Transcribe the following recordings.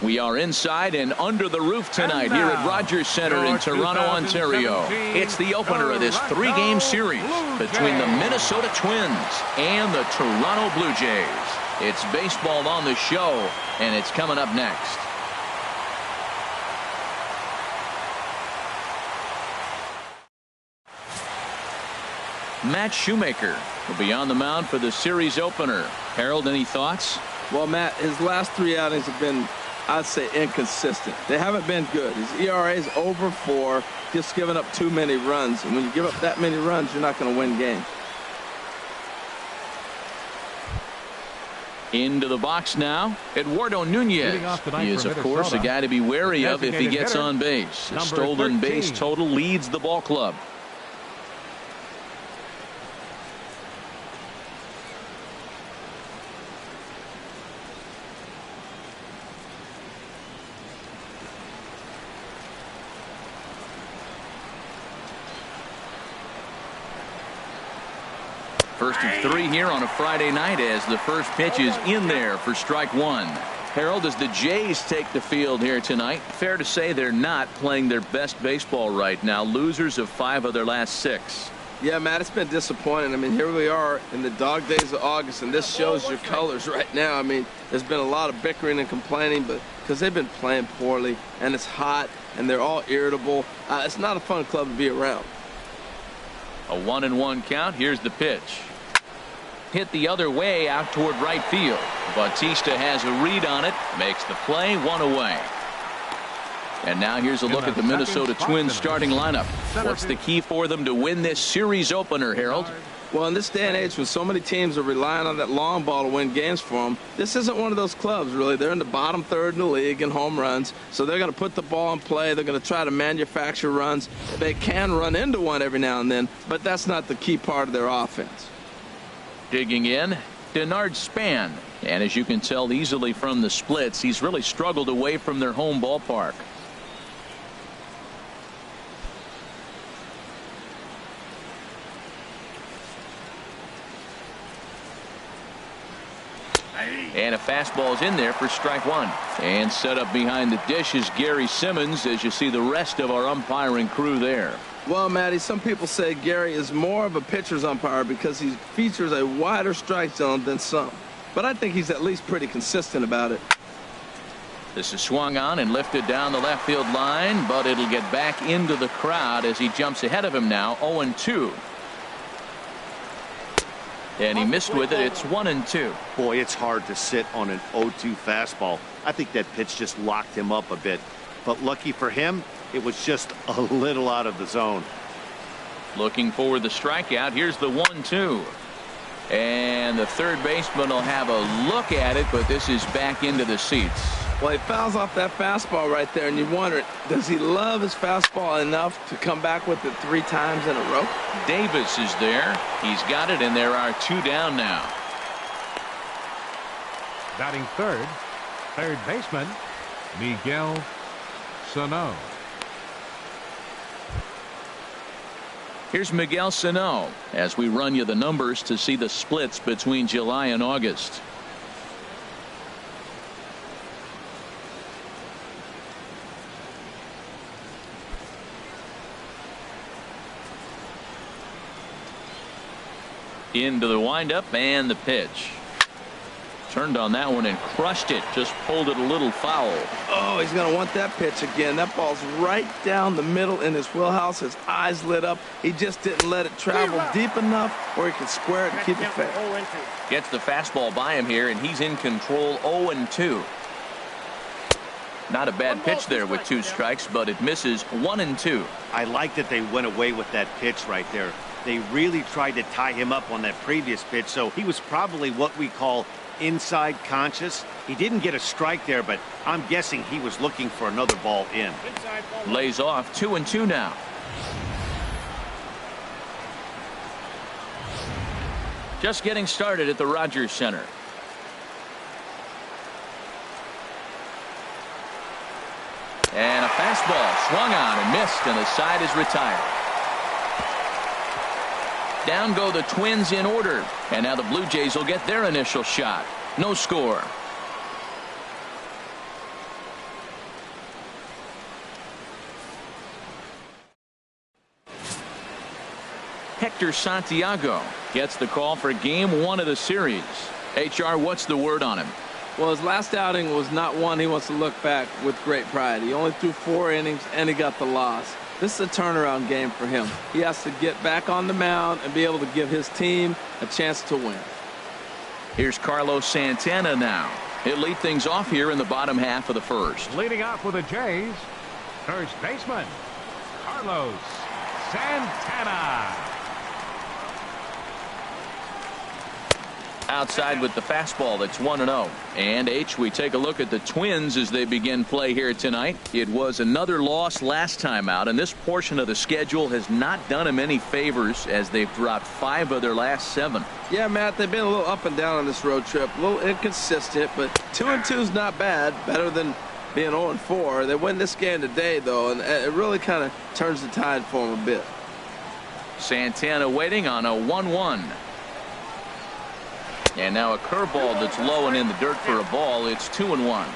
We are inside and under the roof tonight here at Rogers Center in Toronto, Ontario. It's the opener of this three-game series between the Minnesota Twins and the Toronto Blue Jays. It's baseball on the show, and it's coming up next. Matt Shoemaker will be on the mound for the series opener. Harold, any thoughts? Well, Matt, his last three outings have been, I'd say, inconsistent. They haven't been good. His ERA is over 4, just giving up too many runs. And when you give up that many runs, you're not going to win games. Into the box now, Eduardo Nunez. He is, of course, a guy to be wary of if he gets on base. A stolen base total leads the ball club. First of 3 here on a Friday night as the first pitch is in there for strike 1. Harold, as the Jays take the field here tonight, fair to say they're not playing their best baseball right now. Losers of 5 of their last 6. Yeah, Matt, it's been disappointing. I mean, here we are in the dog days of August, and this shows your colors right now. I mean, there's been a lot of bickering and complaining, but because they've been playing poorly, and it's hot, and they're all irritable. It's not a fun club to be around. A 1-1 count. Here's the pitch. Hit the other way out toward right field. Bautista has a read on it. Makes the play. 1 away. And now here's a look at the Minnesota Twins starting lineup. What's the key for them to win this series opener, Harold? Well, in this day and age when so many teams are relying on that long ball to win games for them, this isn't one of those clubs, really. They're in the bottom third in the league in home runs, so they're going to put the ball in play. They're going to try to manufacture runs. They can run into one every now and then, but that's not the key part of their offense. Digging in, Denard Span. And as you can tell easily from the splits, he's really struggled away from their home ballpark. And a fastball is in there for strike 1. And set up behind the dish is Gary Simmons, as you see the rest of our umpiring crew there. Well, Matty, some people say Gary is more of a pitcher's umpire because he features a wider strike zone than some. But I think he's at least pretty consistent about it. This is swung on and lifted down the left field line, but it'll get back into the crowd as he jumps ahead of him now. 0-2. And he missed with it. It's 1-2. Boy, it's hard to sit on an 0-2 fastball. I think that pitch just locked him up a bit. But lucky for him, it was just a little out of the zone. Looking for the strikeout. Here's the 1-2. And the third baseman will have a look at it, but this is back into the seats. Well, he fouls off that fastball right there, and you wonder, does he love his fastball enough to come back with it 3 times in a row? Davis is there. He's got it, and there are 2 down now. Batting third baseman, Miguel Sano. Here's Miguel Sano as we run you the numbers to see the splits between July and August. Into the windup and the pitch. Turned on that one and crushed it. Just pulled it a little foul. Oh, he's going to want that pitch again. That ball's right down the middle in his wheelhouse. His eyes lit up. He just didn't let it travel deep enough where he could square it and keep it fair. Gets the fastball by him here, and he's in control. 0-2. Not a bad pitch there with 2 strikes, but it misses. 1-2. I like that they went away with that pitch right there. They really tried to tie him up on that previous pitch, so he was probably what we call inside conscious. He didn't get a strike there, but I'm guessing he was looking for another ball in. Lays off. 2-2 now. Just getting started at the Rogers Center. And a fastball swung on and missed, and the side is retired. Down go the Twins in order, and now the Blue Jays will get their initial shot. No score. Hector Santiago gets the call for game 1 of the series. HR, what's the word on him? Well, his last outing was not one he wants to look back with great pride. He only threw 4 innings, and he got the loss. This is a turnaround game for him. He has to get back on the mound and be able to give his team a chance to win. Here's Carlos Santana now. He'll lead things off here in the bottom half of the first. Leading off with the Jays, first baseman, Carlos Santana. Outside with the fastball, that's 1-0. And H, we take a look at the Twins as they begin play here tonight. It was another loss last time out, and this portion of the schedule has not done them any favors as they've dropped 5 of their last 7. Yeah, Matt, they've been a little up and down on this road trip, a little inconsistent, but 2-2 is not bad, better than being 0-4. They win this game today, though, and it really kind of turns the tide for them a bit. Santana waiting on a 1-1. And now a curveball that's low and in the dirt for a ball. It's 2-1.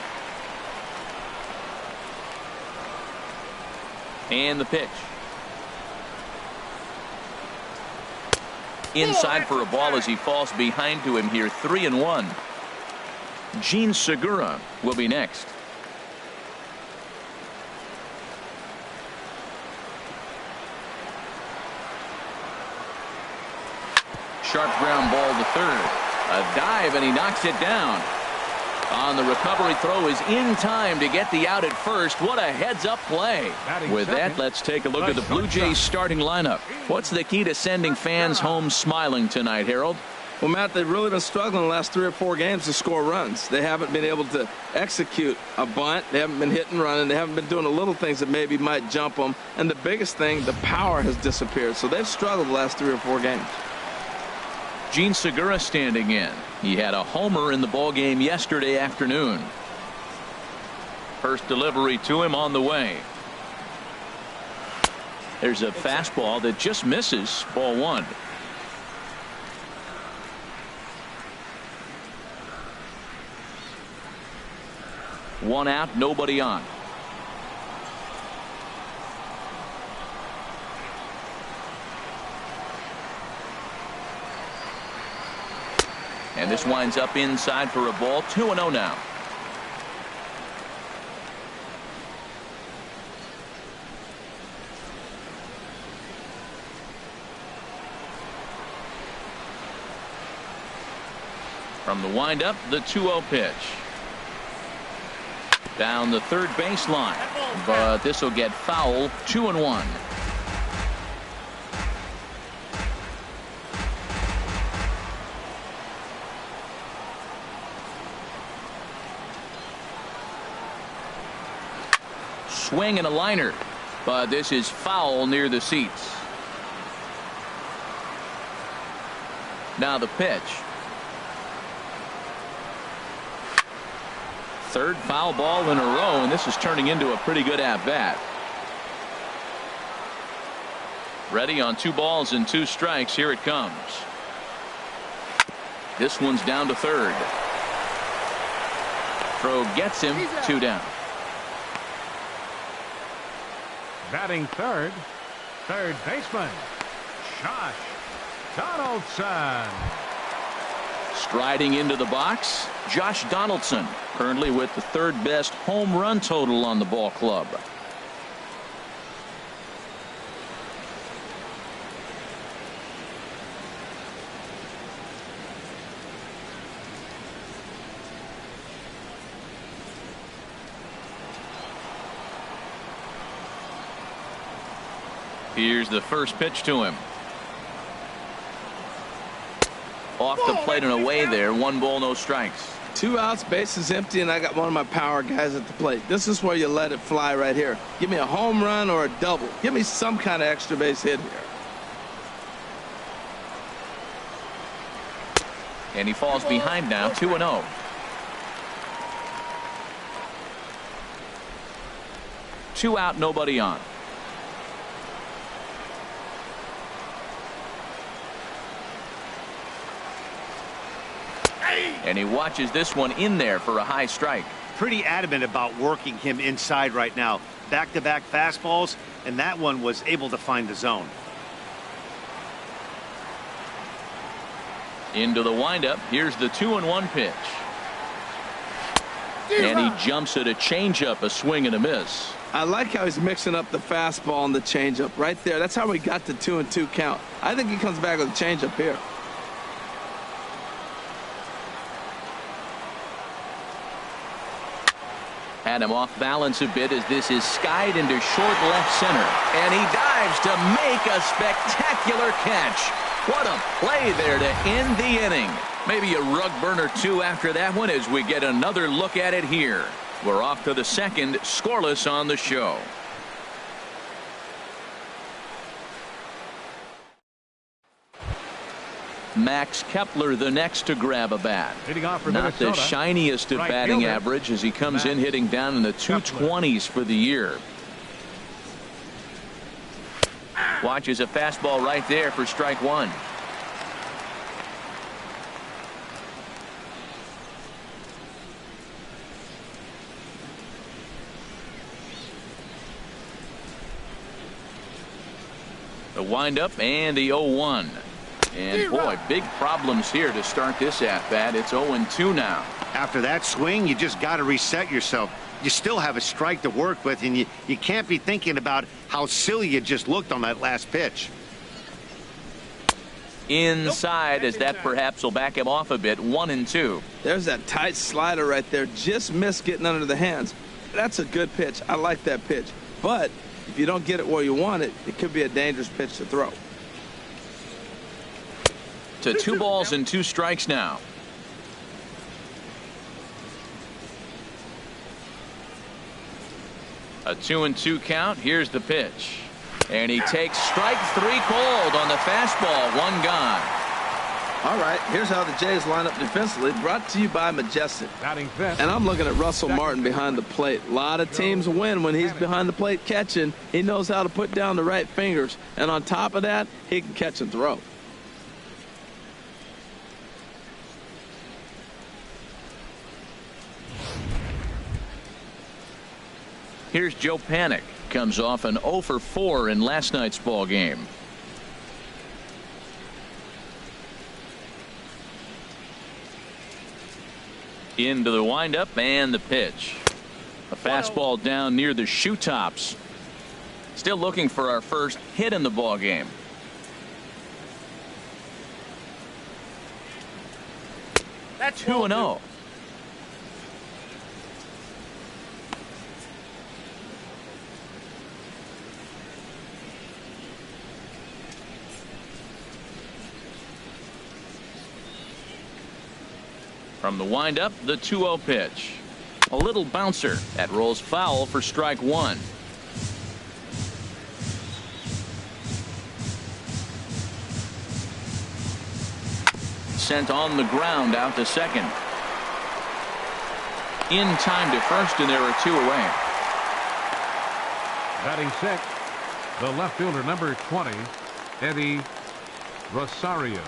And the pitch. Inside for a ball as he falls behind to him here. 3-1. Gene Segura will be next. Sharp ground ball to third. A dive, and he knocks it down. On the recovery throw is in time to get the out at first. What a heads-up play. With that, let's take a look at the Blue Jays starting lineup. What's the key to sending fans home smiling tonight, Harold? Well, Matt, they've really been struggling the last 3 or 4 games to score runs. They haven't been able to execute a bunt. They haven't been hitting and running. They haven't been doing the little things that maybe might jump them. And the biggest thing, the power has disappeared. So they've struggled the last 3 or 4 games. Gene Segura standing in. He had a homer in the ball game yesterday afternoon. First delivery to him on the way. There's a fastball that just misses. Ball 1. One out, nobody on. And this winds up inside for a ball. 2-0 now. From the windup, the 2-0 pitch. Down the third baseline, but this will get foul. 2-1. Swing and a liner, but this is foul near the seats. Now the pitch. Third foul ball in a row, and this is turning into a pretty good at-bat. Ready on 2 balls and 2 strikes. Here it comes. This one's down to third. Throw gets him. 2 down. Batting third, third baseman, Josh Donaldson. Striding into the box, Josh Donaldson, currently with the 3rd best home run total on the ball club. Here's the first pitch to him. Off the plate and away there. 1 ball, no strikes. 2 outs, bases empty, and I got one of my power guys at the plate. This is where you let it fly right here. Give me a home run or a double. Give me some kind of extra base hit here. And he falls behind now. 2-0. Two out, nobody on. And he watches this one in there for a high strike. Pretty adamant about working him inside right now. Back-to-back fastballs, and that one was able to find the zone. Into the windup. Here's the 2-1 pitch. And he jumps at a changeup, a swing and a miss. I like how he's mixing up the fastball and the changeup right there. That's how we got the 2-2 count. I think he comes back with a changeup here. Had him off balance a bit as this is skied into short left center. And he dives to make a spectacular catch. What a play there to end the inning. Maybe a rug burner too after that one as we get another look at it here. We're off to the second, scoreless on the show. Max Kepler the next to grab a bat. Not the shiniest of batting average as he comes in hitting down in the 220s for the year. Watches a fastball right there for strike one. The windup and the 0-1. And boy, big problems here to start this at bat. It's 0-2 now. After that swing, you just got to reset yourself. You still have a strike to work with, and you can't be thinking about how silly you just looked on that last pitch. Inside, as that perhaps will back him off a bit. 1-2. There's that tight slider right there. Just missed getting under the hands. That's a good pitch. I like that pitch. But if you don't get it where you want it, it could be a dangerous pitch to throw. To 2 balls and 2 strikes now. A 2-2 count. Here's the pitch. And he takes strike 3 called on the fastball. 1 gone. All right, here's how the Jays line up defensively. Brought to you by Majestic. And I'm looking at Russell Martin behind the plate. A lot of teams win when he's behind the plate catching. He knows how to put down the right fingers. And on top of that, he can catch and throw. Here's Joe Panik. Comes off an 0 for 4 in last night's ball game. Into the windup and the pitch. A fastball down near the shoe tops. Still looking for our first hit in the ball game. That's 2-0. From the windup, the 2-0 pitch. A little bouncer that rolls foul for strike 1. Sent on the ground out to second. In time to first, and there are 2 away. Batting 6, the left fielder, number 20, Eddie Rosario.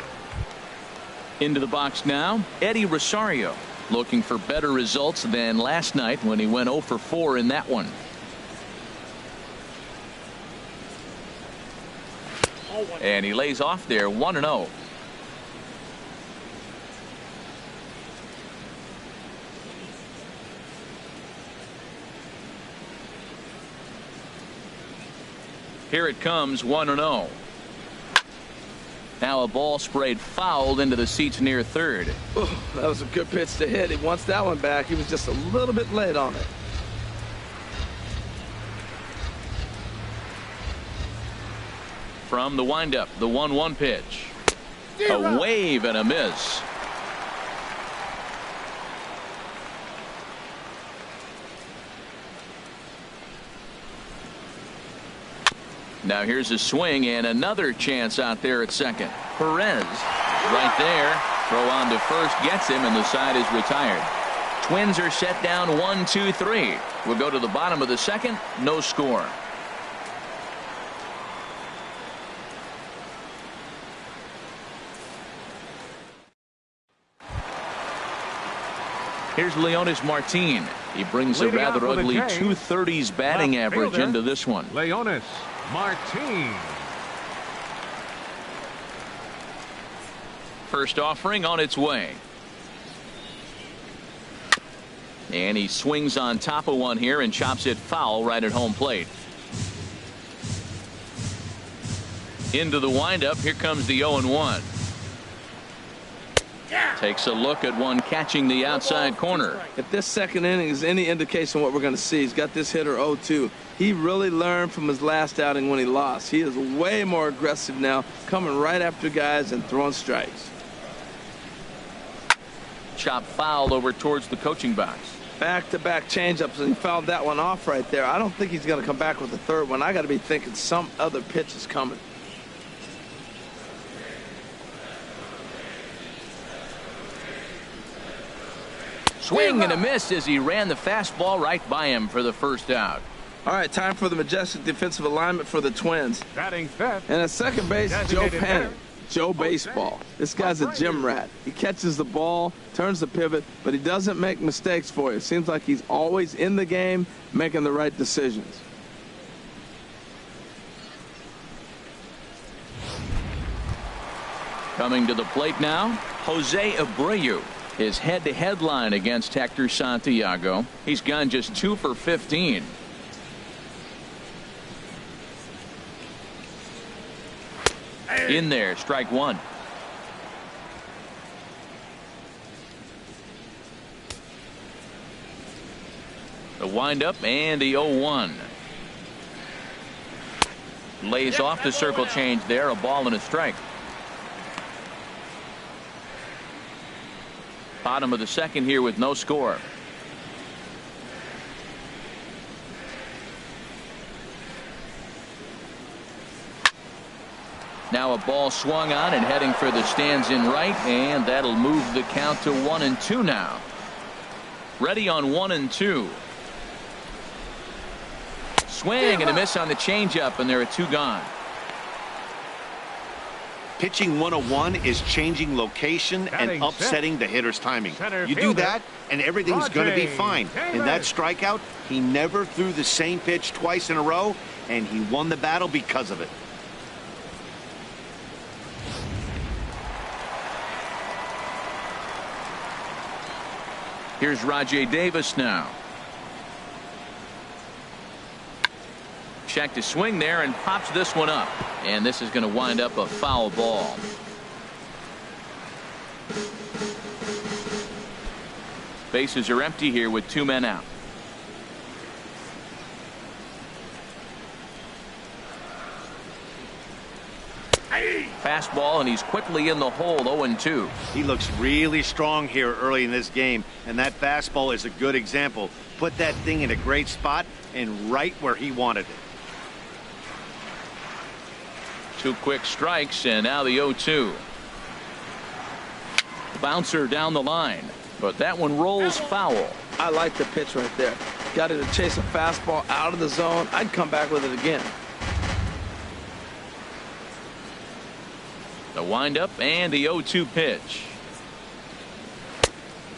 Into the box now, Eddie Rosario, looking for better results than last night when he went 0 for 4 in that one. And he lays off there. 1-0. Here it comes. 1-0. Now a ball sprayed fouled into the seats near third. Ooh, that was a good pitch to hit. He wants that one back. He was just a little bit late on it. From the windup, the 1-1 pitch. A wave and a miss. Now here's a swing and another chance out there at second. Perez right there. Throw on to first gets him, and the side is retired. Twins are set down 1-2-3. We'll go to the bottom of the second. No score. Here's Leonis Martin. He brings a rather ugly 230s batting average into this one. Leonis Martin. First offering on its way. And he swings on top of one here and chops it foul right at home plate. Into the windup. Here comes the 0-1. Takes a look at one catching the outside corner. If this second inning is any indication what we're going to see, he's got this hitter 0-2. He really learned from his last outing when he lost. He is way more aggressive now, coming right after guys and throwing strikes. Chop foul over towards the coaching box. Back-to-back changeups, and he fouled that one off right there. I don't think he's going to come back with the third one. I got to be thinking some other pitch is coming. Swing and a miss as he ran the fastball right by him for the first out. All right, time for the majestic defensive alignment for the Twins. Batting fifth. And at second base, Joe Panic. Joe Baseball. This guy's a gym rat. He catches the ball, turns the pivot, but he doesn't make mistakes for you. It seems like he's always in the game, making the right decisions. Coming to the plate now, Jose Abreu. His head-to-head line against Hector Santiago. He's gone just 2 for 15. In there, strike one. The windup and the 0-1. Lays off the circle change there, a ball and a strike. Bottom of the second here with no score. Now a ball swung on and heading for the stands in right, and that'll move the count to 1-2 now. Ready on 1-2. Swing and a miss on the changeup, and there are 2 gone. Pitching 101 is changing location and upsetting the hitter's timing. You do that, and everything's going to be fine. In that strikeout, he never threw the same pitch twice in a row, and he won the battle because of it. Here's Rajay Davis now. Check to swing there and pops this one up. And this is going to wind up a foul ball. Bases are empty here with 2 men out. Fastball, and he's quickly in the hole. 0-2. He looks really strong here early in this game, and that fastball is a good example. Put that thing in a great spot and right where he wanted it. 2 quick strikes, and now the 0-2. Bouncer down the line, but that one rolls foul. I like the pitch right there. Got it to chase a fastball out of the zone. I'd come back with it again. The windup and the 0-2 pitch.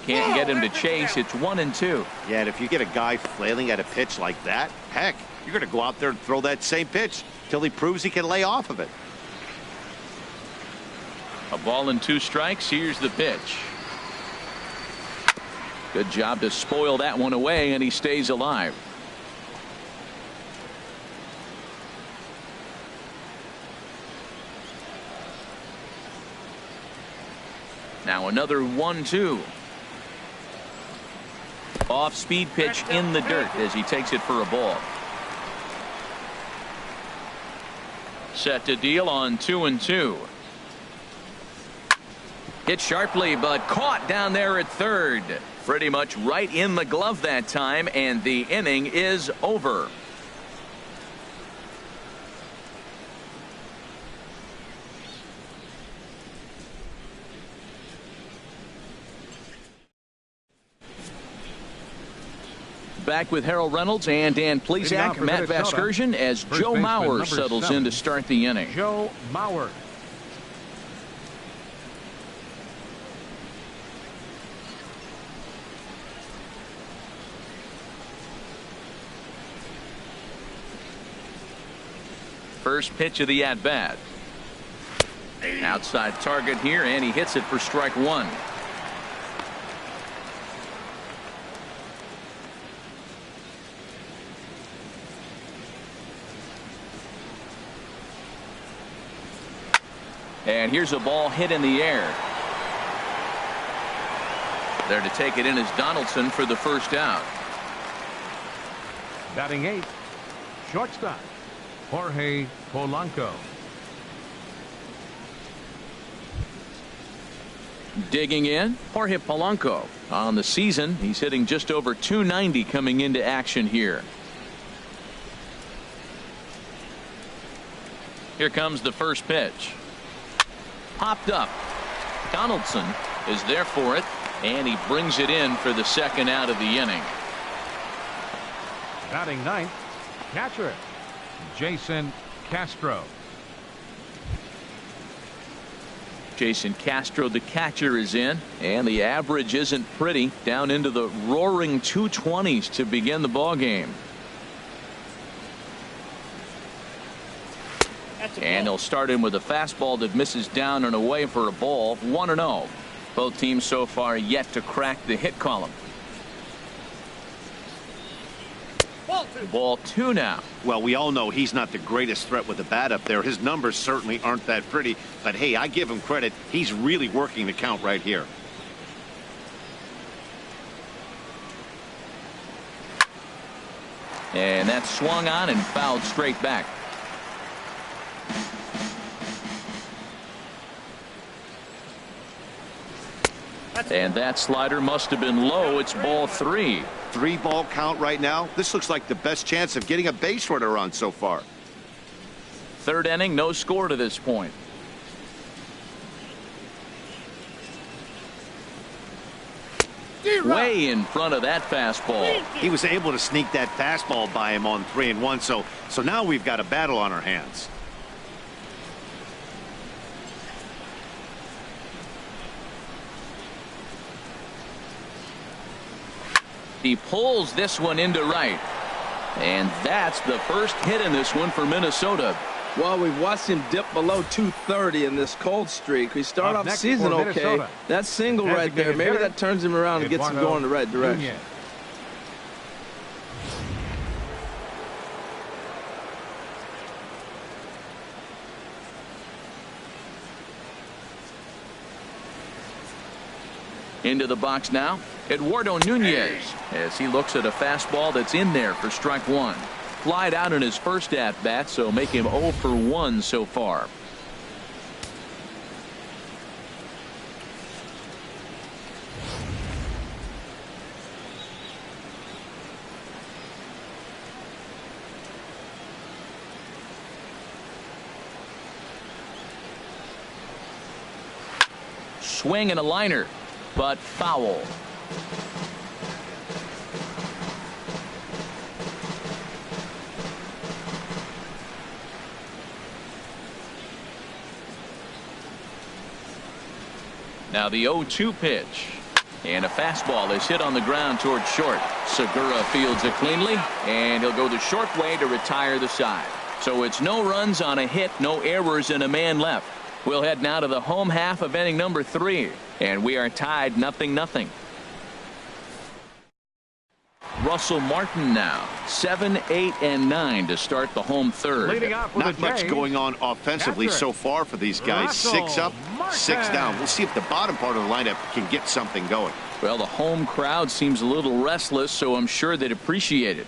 Can't get him to chase. It's 1-2. Yeah, and if you get a guy flailing at a pitch like that, heck, you're going to go out there and throw that same pitch till he proves he can lay off of it. A ball and 2 strikes. Here's the pitch. Good job to spoil that one away, and he stays alive. Now another 1-2. Off speed pitch in the dirt as he takes it for a ball. Set to deal on 2-2. Hit sharply, but caught down there at third. Pretty much right in the glove that time, and the inning is over. Back with Harold Reynolds and Dan Plesac, Matt Vasgersian as Joe Mauer settles in to start the inning. Joe Mauer. First pitch of the at-bat. Outside target here, and he hits it for strike one. And here's a ball hit in the air. There to take it in is Donaldson for the first out. Batting 8, shortstop, Jorge Polanco. Digging in, Jorge Polanco. On the season, he's hitting just over .290 coming into action here. Here comes the first pitch. Popped up. Donaldson is there for it, and he brings it in for the second out of the inning. Batting 9th, catcher, Jason Castro. Jason Castro, the catcher, is in, and the average isn't pretty, down into the roaring 220s to begin the ball game. And they'll start in with a fastball that misses down and away for a ball. 1-0. Both teams so far yet to crack the hit column. Ball 2 now. Well, we all know he's not the greatest threat with the bat up there. His numbers certainly aren't that pretty, but hey, I give him credit. He's really working the count right here. And that's swung on and fouled straight back. And that slider must have been low. It's ball 3. 3-ball count right now. This looks like the best chance of getting a base runner on so far. Third inning, no score to this point. Way in front of that fastball. He was able to sneak that fastball by him on 3-1. So now we've got a battle on our hands. He pulls this one into right. And that's the first hit in this one for Minnesota. Well, we've watched him dip below 230 in this cold streak. We start off the season okay. That single right there, maybe that turns him around and gets him going in the right direction. Into the box now, Eduardo Nunez, as he looks at a fastball that's in there for strike one. Flied out in his first at bat, so make him 0 for 1 so far. Swing and a liner, but foul. Now the 0-2 pitch, and a fastball is hit on the ground towards short. Segura fields it cleanly, and he'll go the short way to retire the side. So it's no runs on a hit, no errors, and a man left. We'll head now to the home half of inning number 3, and we are tied 0-0. Russell Martin now 7, 8, and 9 to start the home third. Not much going on offensively so far for these guys. 6 up, 6 down. We'll see if the bottom part of the lineup can get something going. Well, the home crowd seems a little restless, so I'm sure they'd appreciate it.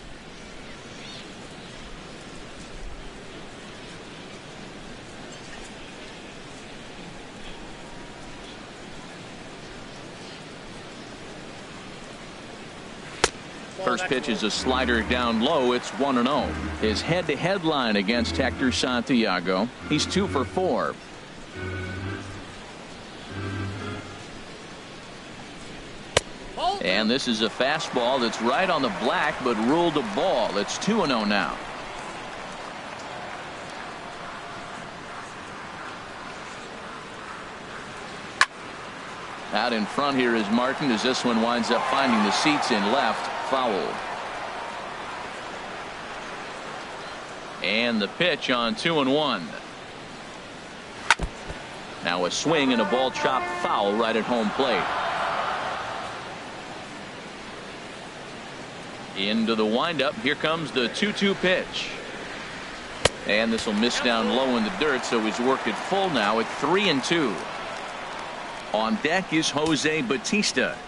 First pitch is a slider down low. It's 1-0. His head-to-head line against Hector Santiago. He's 2 for 4. And this is a fastball that's right on the black, but ruled a ball. It's 2-0 now. Out in front here is Martin, as this one winds up finding the seats in left. Fouled. And the pitch on 2-1. Now a swing and a ball chopped foul right at home plate. Into the windup. Here comes the 2-2 pitch. And this will miss down low in the dirt, so he's worked it full now at 3-2. On deck is Jose Bautista.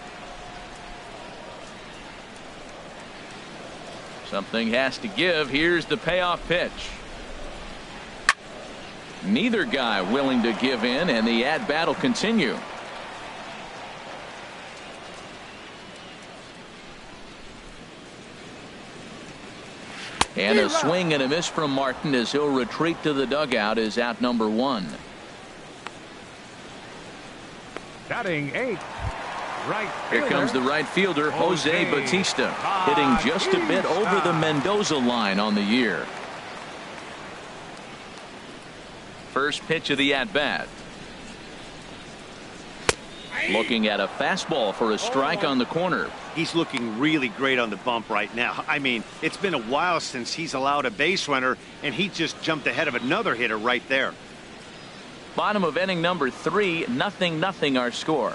Something has to give. Here's the payoff pitch. Neither guy willing to give in, and the at-bat will continue. And a swing and a miss from Martin as he'll retreat to the dugout as out number 1. Batting 8. Right Here comes the right fielder, Jose Bautista, hitting just a bit over the Mendoza line on the year. First pitch of the at-bat. Looking at a fastball for a strike on the corner. He's looking really great on the bump right now. I mean, it's been a while since he's allowed a base runner, and he just jumped ahead of another hitter right there. Bottom of inning number 3, 0-0 our score.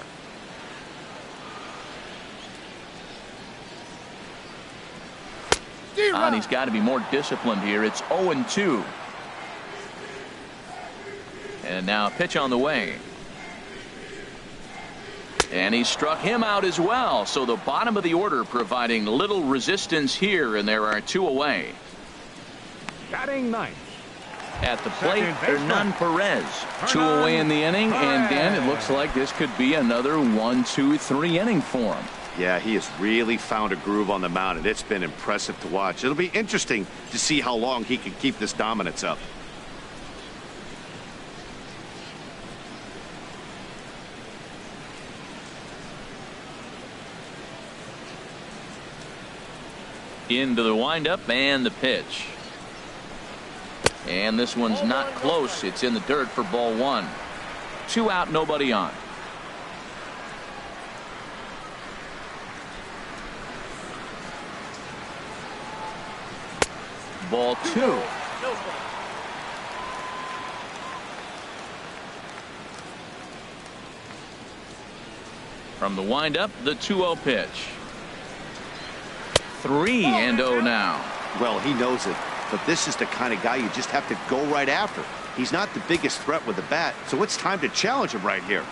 And he's got to be more disciplined here. It's 0-2. And now a pitch on the way. And he struck him out as well. So the bottom of the order providing little resistance here, and there are 2 away. Batting 9th. At the plate, Hernan Perez. 2 away in the inning, and Dan, it looks like this could be another 1-2-3 inning for him. Yeah, he has really found a groove on the mound, and it's been impressive to watch. It'll be interesting to see how long he can keep this dominance up. Into the windup and the pitch. And this one's not close. It's in the dirt for ball 1. 2 out, nobody on. Ball 2. From the windup, the 2-0 pitch. 3-0 now. Well, he knows it, but this is the kind of guy you just have to go right after. He's not the biggest threat with the bat, so it's time to challenge him right here.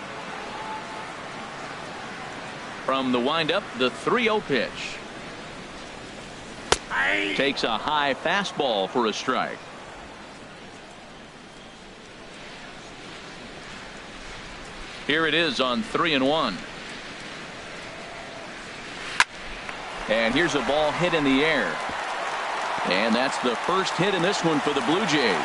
From the windup, the 3-0 pitch. Takes a high fastball for a strike. Here it is on 3-1. And here's a ball hit in the air. And that's the first hit in this one for the Blue Jays.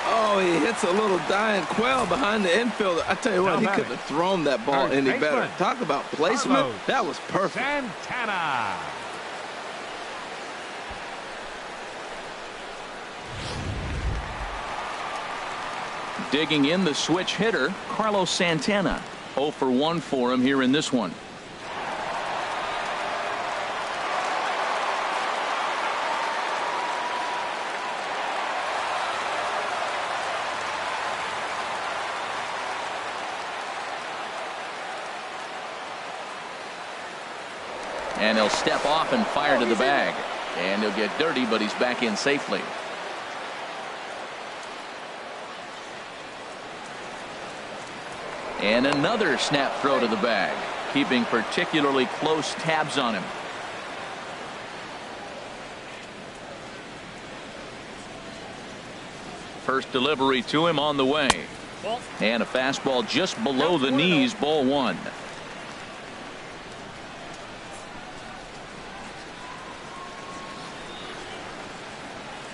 Oh, he hits a little dying quail behind the infielder. I tell you what, he couldn't have thrown that ball any better. Talk about placement. That was perfect. Santana. Digging in, the switch hitter, Carlos Santana. 0 for 1 for him here in this one. And he'll step off and fire to the bag. And he'll get dirty, but he's back in safely. And another snap throw to the bag, keeping particularly close tabs on him. First delivery to him on the way. And a fastball just below the knees, ball 1.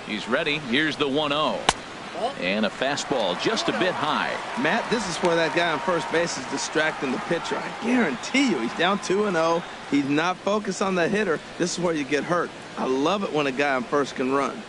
He's ready. Here's the 1-0. And a fastball just a bit high. Matt, this is where that guy on first base is distracting the pitcher. I guarantee you he's down 2-0. He's not focused on the hitter. This is where you get hurt. I love it when a guy on first can run.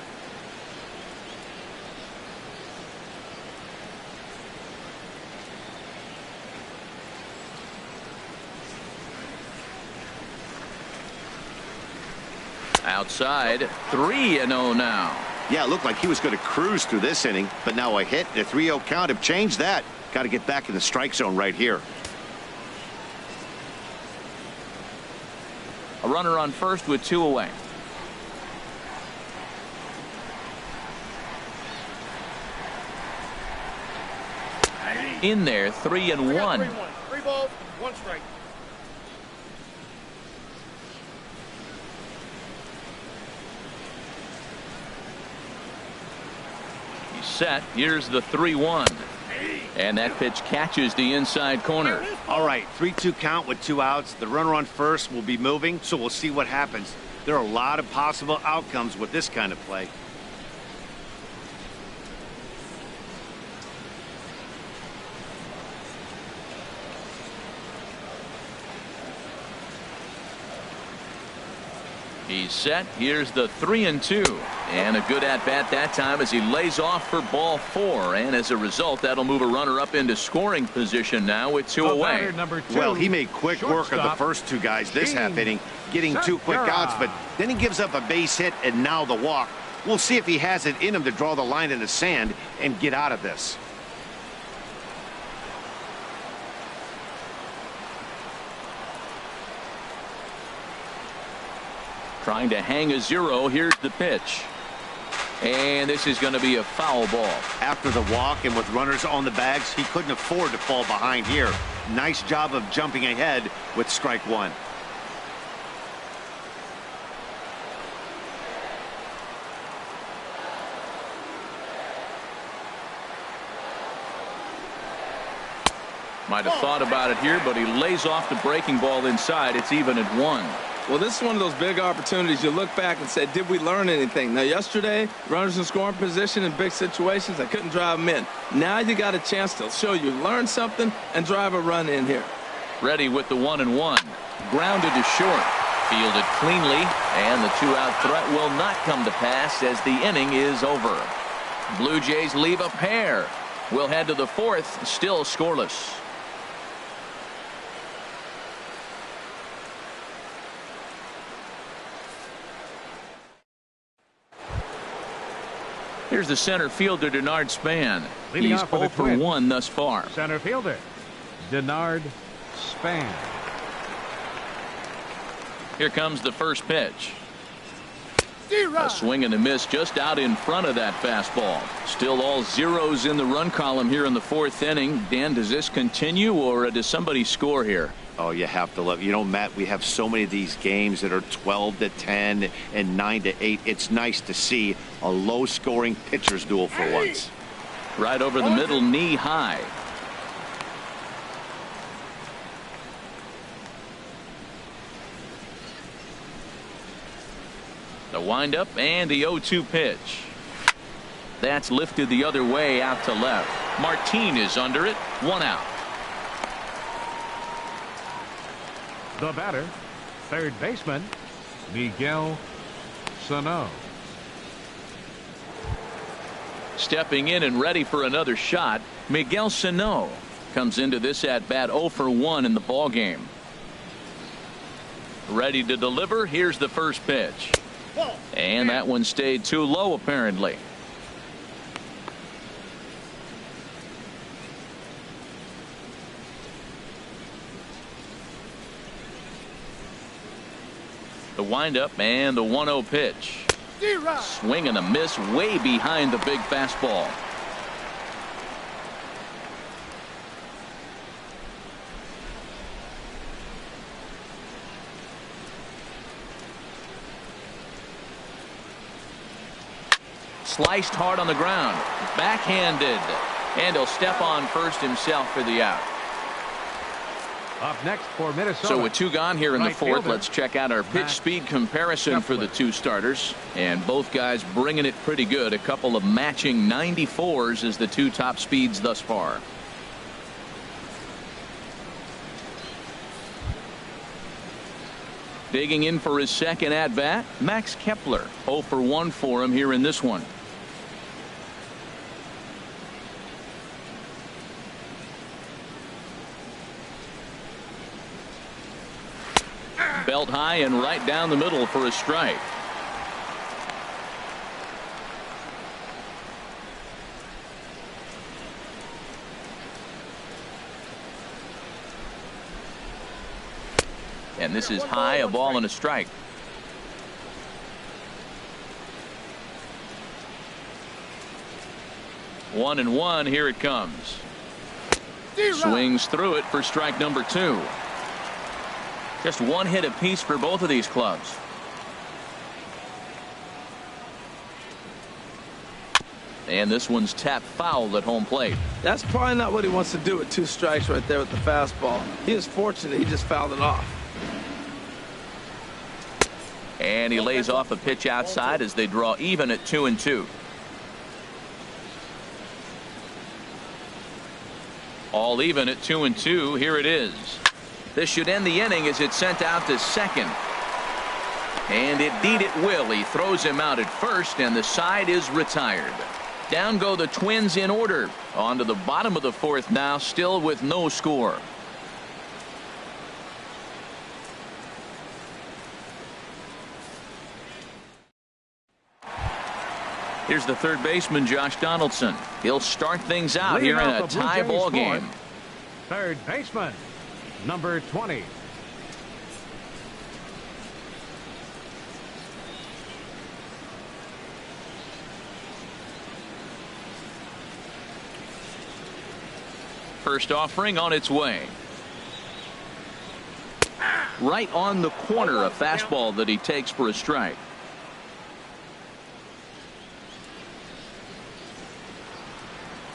Outside, 3-0 now. Yeah, it looked like he was going to cruise through this inning, but now a hit and a 3-0 count have changed that. Got to get back in the strike zone right here. A runner on first with 2 away. In there, 3-1. 3 balls, 1 strike. He's set. Here's the 3-1. And that pitch catches the inside corner. All right, 3-2 count with 2 outs. The runner on first will be moving, so we'll see what happens. There are a lot of possible outcomes with this kind of play. He's set. Here's the 3-2. And a good at-bat that time as he lays off for ball 4. And as a result, that'll move a runner up into scoring position now with 2 away. Number 2, well, he made quick work of the first 2 guys this half inning, getting 2 quick outs, but then he gives up a base hit and now the walk. We'll see if he has it in him to draw the line in the sand and get out of this. Trying to hang a 0. Here's the pitch. And this is going to be a foul ball. After the walk and with runners on the bags, he couldn't afford to fall behind here. Nice job of jumping ahead with strike 1. Might have thought about it here, but he lays off the breaking ball inside. It's even at 1. Well, this is one of those big opportunities. You look back and say, did we learn anything? Now, yesterday, runners in scoring position in big situations, I couldn't drive them in. Now you got a chance to show you learn something and drive a run in here. Ready with the 1-1. Grounded to short. Fielded cleanly, and the 2-out threat will not come to pass as the inning is over. Blue Jays leave a pair. We'll head to the 4th, still scoreless. Here's the center fielder, Denard Span. Leading He's off for 0 the for Twins. 1 thus far. Center fielder, Denard Span. Here comes the first pitch. A swing and a miss just out in front of that fastball. Still all 0s in the run column here in the 4th inning. Dan, does this continue or does somebody score here? Oh, you have to love. You know, Matt, we have so many of these games that are 12-10 and 9-8. It's nice to see a low-scoring pitcher's duel for once. Right over the middle, knee high. The windup and the 0-2 pitch. That's lifted the other way out to left. Martin is under it. 1 out. The batter, third baseman, Miguel Sano. Stepping in and ready for another shot, Miguel Sano comes into this at bat 0 for 1 in the ball game. Ready to deliver. Here's the first pitch. And that one stayed too low apparently. The windup and the 1-0 pitch. Swing and a miss way behind the big fastball. Sliced hard on the ground. Backhanded. And he'll step on first himself for the out. Up next for Minnesota. So with 2 gone here in the Right 4th, fielder, let's check out our pitch speed comparison for the 2 starters. And both guys bringing it pretty good. A couple of matching 94s as the 2 top speeds thus far. Digging in for his second at bat, Max Kepler. 0 for 1 for him here in this one. Belt high and right down the middle for a strike. And this is high, a ball and a strike. One and one. Here it comes. Swings through it for strike number 2. Just one hit apiece for both of these clubs. And this one's tapped foul at home plate. That's probably not what he wants to do with 2 strikes right there with the fastball. He is fortunate he just fouled it off. And he lays off a pitch outside as they draw even at 2-2. All even at 2-2. Here it is. This should end the inning as it's sent out to second. And indeed it will. He throws him out at first, and the side is retired. Down go the Twins in order. On to the bottom of the 4th now, still with no score. Here's the third baseman, Josh Donaldson. He'll start things out here in a tie ball game. Third baseman, number 20. First offering on its way. Right on the corner, a fastball that he takes for a strike.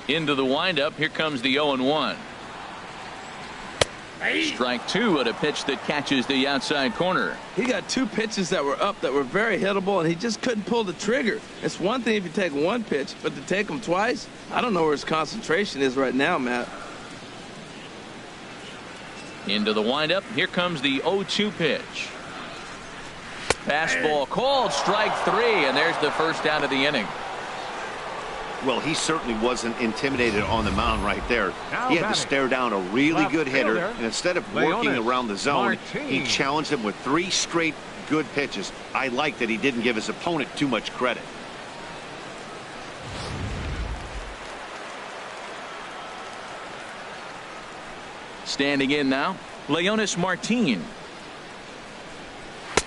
Into the windup. Here comes the 0-1. Strike 2 at a pitch that catches the outside corner. He got 2 pitches that were up that were very hittable, and he just couldn't pull the trigger. It's one thing if you take 1 pitch, but to take them twice, I don't know where his concentration is right now, Matt. Into the windup. Here comes the 0-2 pitch. Fastball called, strike 3, and there's the first out of the inning. Well, he certainly wasn't intimidated on the mound right there. He had to stare down a really good hitter, and instead of working around the zone, he challenged him with 3 straight good pitches. I like that he didn't give his opponent too much credit. Standing in now, Leonis Martin.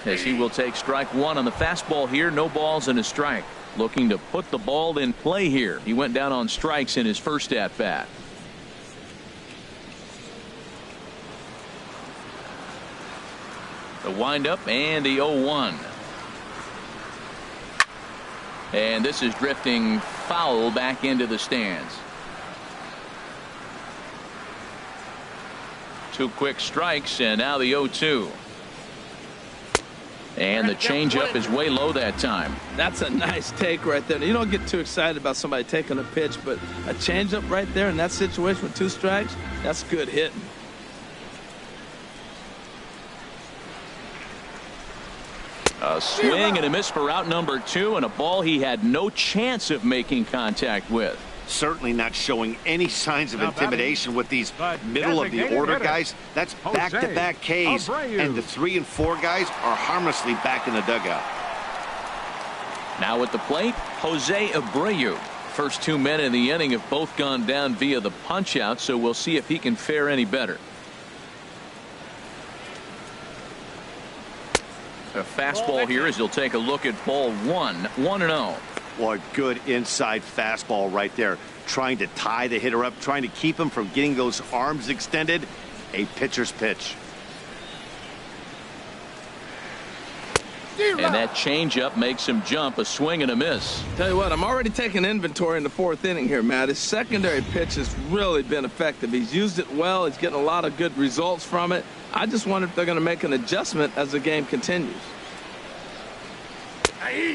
As he will take strike 1 on the fastball here. No balls and a strike. Looking to put the ball in play here. He went down on strikes in his first at bat. The windup and the 0-1. And this is drifting foul back into the stands. 2 quick strikes, and now the 0-2. And the changeup is way low that time. That's a nice take right there. You don't get too excited about somebody taking a pitch, but a changeup right there in that situation with 2 strikes, that's good hitting. A swing and a miss for out number 2, and a ball he had no chance of making contact with. Certainly not showing any signs of intimidation with these middle of the order guys. That's back-to-back Ks, and the 3 and 4 guys are harmlessly back in the dugout. Now at the plate, Jose Abreu. First 2 men in the inning have both gone down via the punch out, so we'll see if he can fare any better. A fastball here as he'll take a look at ball 1. 1-0. Well, a good inside fastball right there. Trying to tie the hitter up, trying to keep him from getting those arms extended. A pitcher's pitch. And that changeup makes him jump. A swing and a miss. Tell you what, I'm already taking inventory in the 4th inning here, Matt. His secondary pitch has really been effective. He's used it well. He's getting a lot of good results from it. I just wonder if they're going to make an adjustment as the game continues.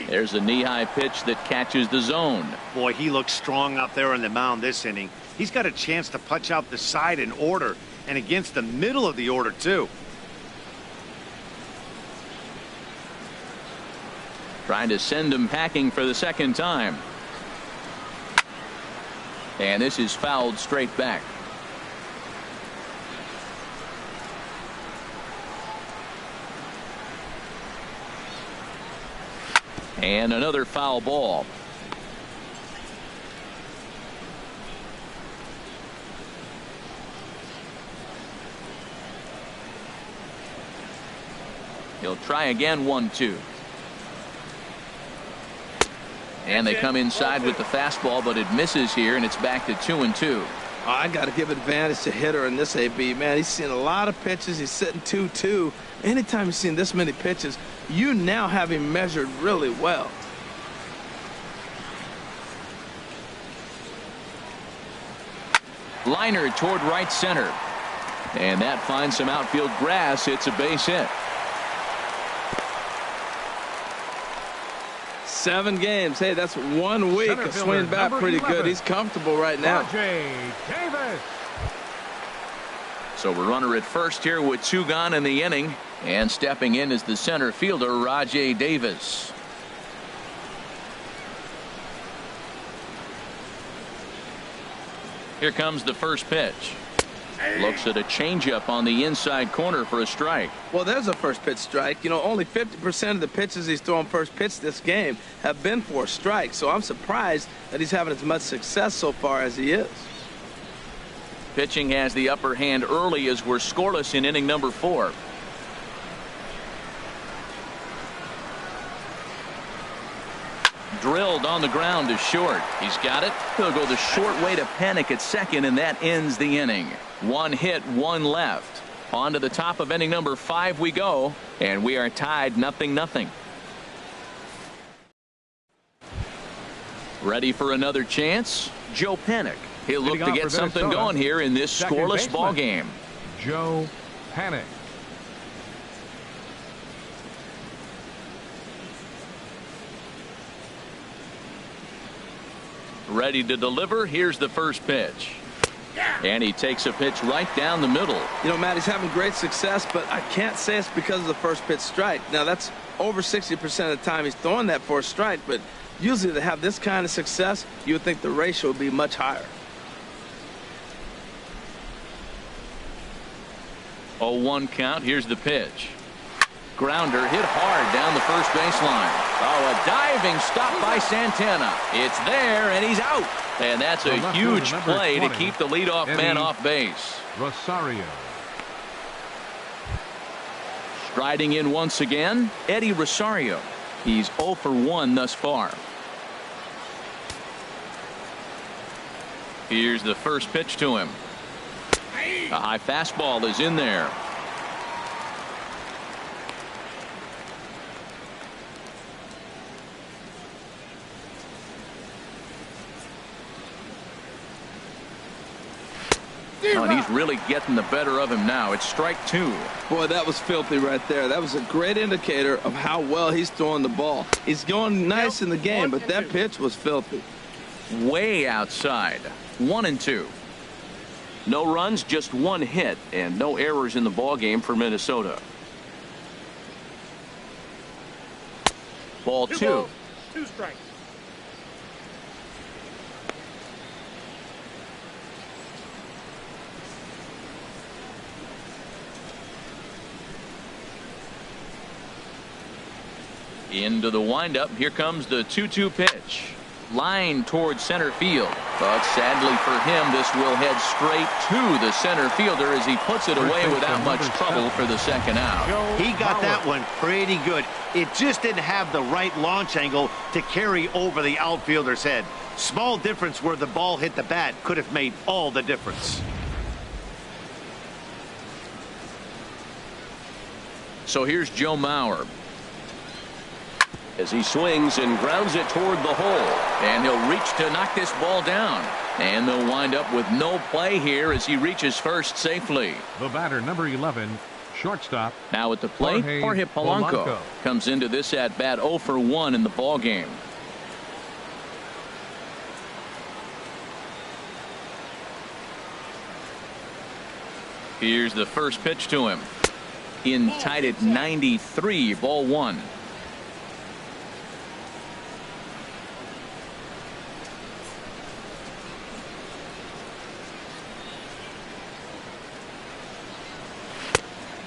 There's a knee-high pitch that catches the zone. Boy, he looks strong out there on the mound this inning. He's got a chance to punch out the side in order, and against the middle of the order, too. Trying to send him packing for the second time. And this is fouled straight back. And another foul ball. He'll try again, 1-2. And they come inside with the fastball, but it misses here, and it's back to 2-2. I got to give advantage to hitter in this AB. Man, he's seen a lot of pitches. He's sitting 2-2. Anytime you've seen this many pitches, you now have him measured really well. Liner toward right center. And that finds some outfield grass. It's a base hit. 7 games. Hey, that's 1 week of swinging bat pretty good. He's comfortable right now. Davis. So we're runner at first here with 2 gone in the inning. And stepping in is the center fielder, Rajay Davis. Here comes the first pitch. Looks at a changeup on the inside corner for a strike. Well, there's a first pitch strike. You know, only 50% of the pitches he's thrown first pitch this game have been for a strike. So I'm surprised that he's having as much success so far as he is. Pitching has the upper hand early as we're scoreless in inning number 4. Drilled on the ground to short. He's got it. He'll go the short way to Panic at second, and that ends the inning. 1 hit, 1 left. On to the top of inning number 5 we go, and we are tied 0-0. Ready for another chance? Joe Panic. He'll look to get something going here in this scoreless ball game. Joe Panic. Ready to deliver. Here's the first pitch. And he takes a pitch right down the middle. You know, Matt, he's having great success, but I can't say it's because of the first pitch strike. Now, that's over 60% of the time he's throwing that for a strike, but usually to have this kind of success, you would think the ratio would be much higher. 0-1 count. Here's the pitch. Grounder hit hard down the first baseline. Oh, a diving stop by Santana. It's there, and he's out. And that's a huge play to keep the leadoff man off base. Rosario. Striding in once again, Eddie Rosario. He's 0 for 1 thus far. Here's the first pitch to him. A high fastball is in there. Oh, and he's really getting the better of him now. It's strike 2. Boy, that was filthy right there. That was a great indicator of how well he's throwing the ball. He's going nice in the game, but that pitch was filthy. Way outside. 1-2. No runs, just 1 hit, and no errors in the ball game for Minnesota. Ball 2. 2 strikes. Into the windup. Here comes the 2-2 pitch. Line towards center field. But sadly for him, this will head straight to the center fielder as he puts it away without much trouble for the second out. He got that one pretty good. It just didn't have the right launch angle to carry over the outfielder's head. Small difference where the ball hit the bat could have made all the difference. So here's Joe Mauer. As he swings and grounds it toward the hole. And he'll reach to knock this ball down. And they'll wind up with no play here as he reaches first safely. The batter, number 11, shortstop. Now at the plate, Jorge Polanco comes into this at bat 0 for 1 in the ball game. Here's the first pitch to him. In tied at 93, ball 1.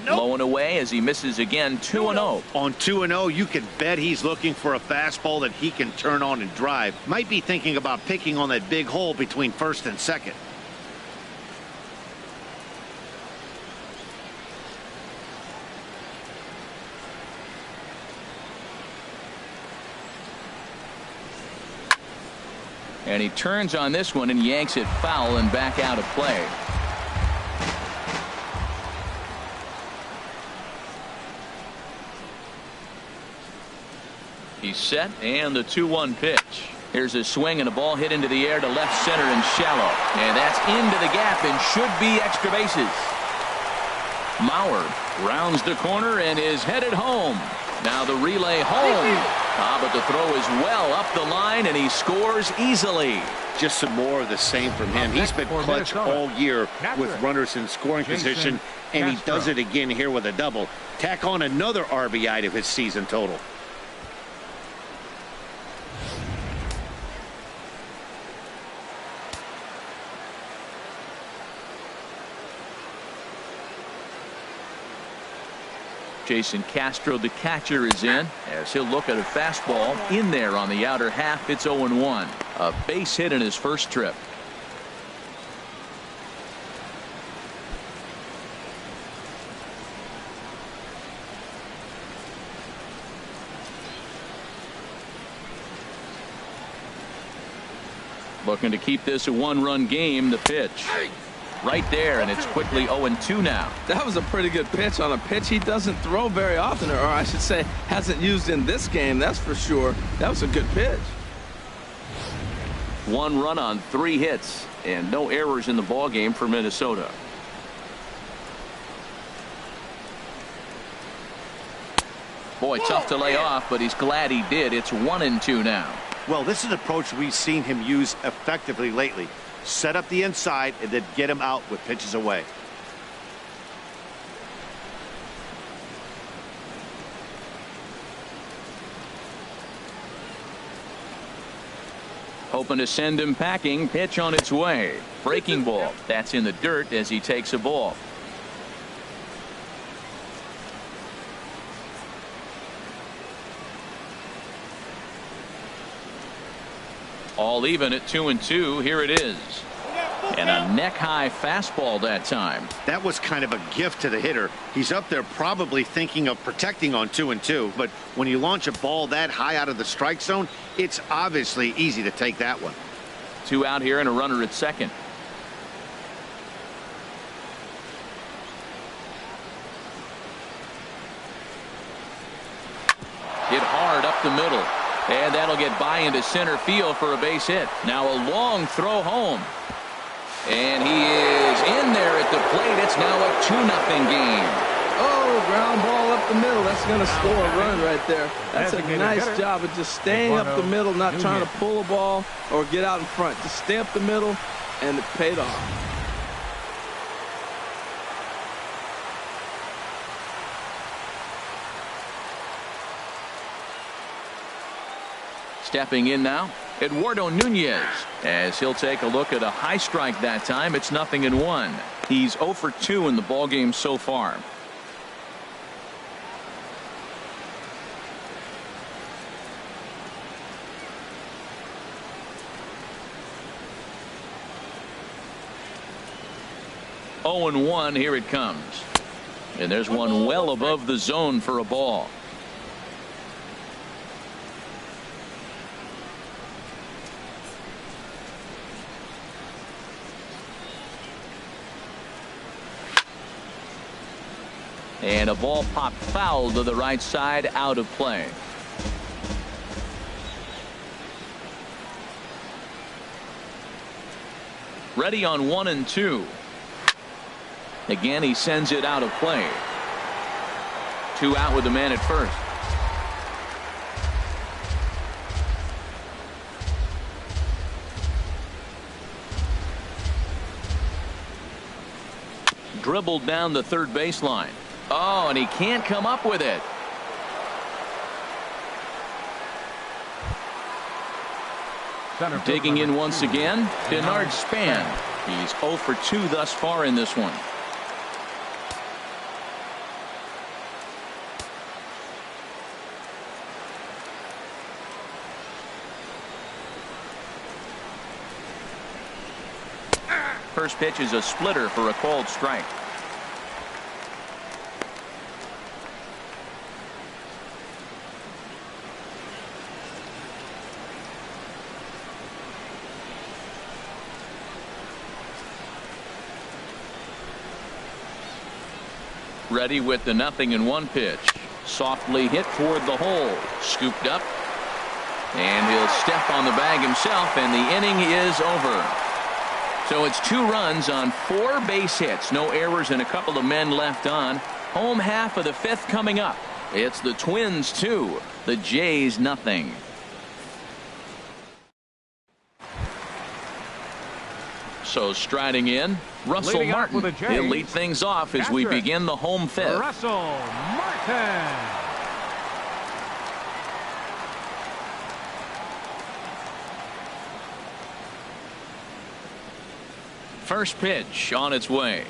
Blowing away as he misses again. 2-0. On 2-0, you can bet he's looking for a fastball that he can turn on and drive. Might be thinking about picking on that big hole between first and second. And he turns on this one and yanks it foul and back out of play. He's set, and the 2-1 pitch. Here's a swing and a ball hit into the air to left center and shallow. And that's into the gap and should be extra bases. Mauer rounds the corner and is headed home. Now the relay home. But the throw is well up the line, and he scores easily. Just some more of the same from him. He's been clutch all year with runners in scoring position, and he does it again here with a double. Tack on another RBI to his season total. Jason Castro, the catcher, is in as he'll look at a fastball in there on the outer half. It's 0-1. A base hit in his first trip. Looking to keep this a one-run game. The pitch. Right there, and it's quickly 0-2 now. That was a pretty good pitch on a pitch he doesn't throw very often, or I should say hasn't used in this game, that's for sure. That was a good pitch. 1 run on 3 hits and no errors in the ball game for Minnesota. Boy, tough to lay off, but he's glad he did. It's 1-2 now. Well, this is an approach we've seen him use effectively lately. Set up the inside and then get him out with pitches away. Hoping to send him packing. Pitch on its way. Breaking ball. That's in the dirt as he takes a ball. All even at 2-2. Here it is. And a neck-high fastball that time. That was kind of a gift to the hitter. He's up there probably thinking of protecting on 2-2. But when you launch a ball that high out of the strike zone, it's obviously easy to take that one. 2 out here and a runner at second. Hit hard up the middle. And that'll get by into center field for a base hit. Now a long throw home. And he is in there at the plate. It's now a 2-0 game. Oh, ground ball up the middle. That's going to score a run right there. That's a nice job of just staying up the middle, not trying to pull a ball or get out in front. Just stay up the middle, and it paid off. Stepping in now, Eduardo Nunez, as he'll take a look at a high strike that time. It's 0-1. He's 0 for 2 in the ballgame so far. Oh and 1. Here it comes. And there's one well above the zone for a ball. And a ball popped foul to the right side, out of play. Ready on 1-2. Again, he sends it out of play. 2 out with the man at first. Dribbled down the third baseline. Oh, and he can't come up with it. Digging in once again, Bernard Span. He's 0 for 2 thus far in this one. First pitch is a splitter for a called strike. Ready with the 0-1 pitch. Softly hit toward the hole. Scooped up. And he'll step on the bag himself, and the inning is over. So it's 2 runs on 4 base hits. No errors and a couple of men left on. Home half of the 5th coming up. It's the Twins 2, the Jays 0. So striding in, Russell Martin. He'll lead things off as we begin the home 5th. Russell Martin. First pitch on its way.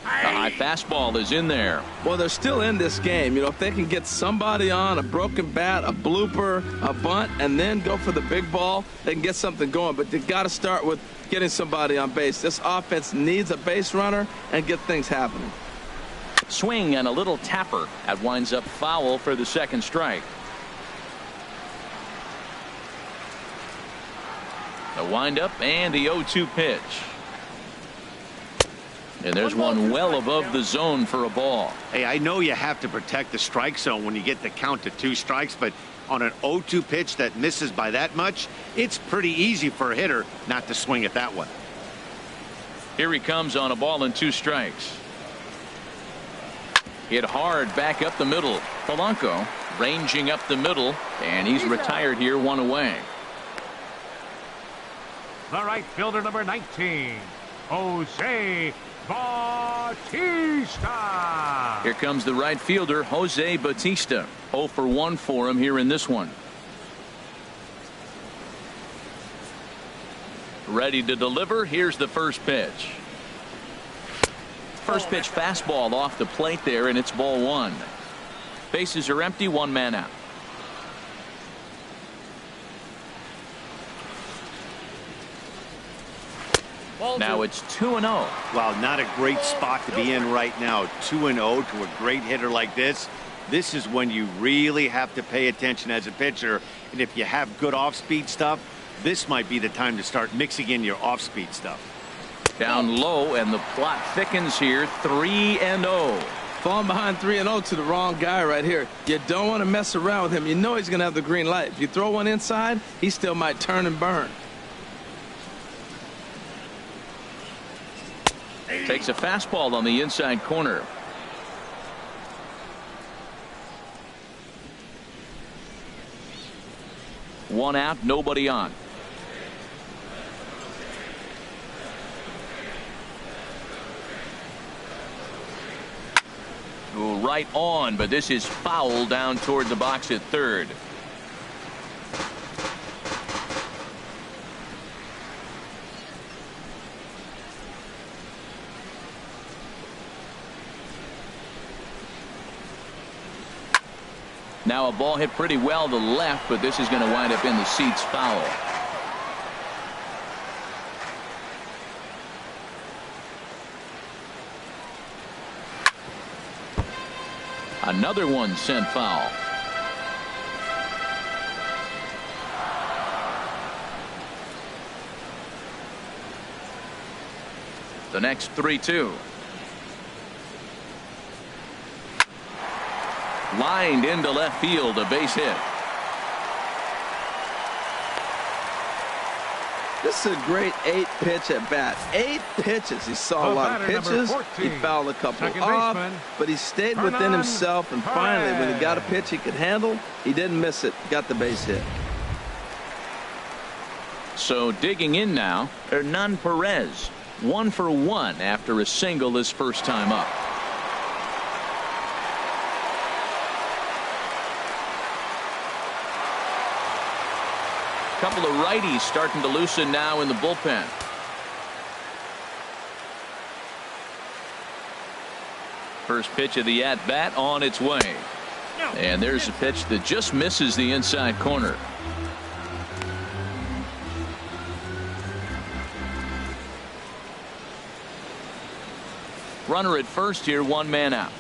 The high fastball is in there. Well, they're still in this game. You know, if they can get somebody on, a broken bat, a blooper, a bunt, and then go for the big ball, they can get something going. But they've got to start with getting somebody on base. This offense needs a base runner and get things happening. Swing and a little tapper. That winds up foul for the 2nd strike. The windup and the 0-2 pitch. And there's one well above the zone for a ball. Hey, I know you have to protect the strike zone when you get the count to 2 strikes, but on an 0-2 pitch that misses by that much, it's pretty easy for a hitter not to swing at that one. Here he comes on a ball and 2 strikes. Hit hard back up the middle. Polanco ranging up the middle, and he's retired here, 1 away. The right fielder, number 19, Jose Bautista. Here comes the right fielder, Jose Bautista. 0 for 1 for him here in this one. Ready to deliver. Here's the first pitch. First pitch fastball off the plate there, and it's ball 1. Bases are empty, 1 man out. Now it's 2-0. Wow, not a great spot to be in right now. 2-0 to a great hitter like this. This is when you really have to pay attention as a pitcher. And if you have good off-speed stuff, this might be the time to start mixing in your off-speed stuff. Down low, and the plot thickens here. 3-0. Falling behind 3-0 to the wrong guy right here. You don't want to mess around with him. You know he's going to have the green light. If you throw one inside, he still might turn and burn. Takes a fastball on the inside corner. One out, nobody on. Ooh, right on, but this is foul down toward the box at 3rd. Now a ball hit pretty well to left, but this is going to wind up in the seats, foul. Another one sent foul. The next 3-2. Lined into left field, a base hit. This is a great 8-pitch at bat. 8 pitches. He saw a lot of pitches. He fouled a couple off, but he stayed within himself, and finally, when he got a pitch he could handle, he didn't miss it. Got the base hit. So digging in now, Hernan Perez. 1 for 1 after a single his first time up. Couple of righties starting to loosen now in the bullpen. First pitch of the at-bat on its way. And there's a pitch that just misses the inside corner. Runner at first here, 1 man out.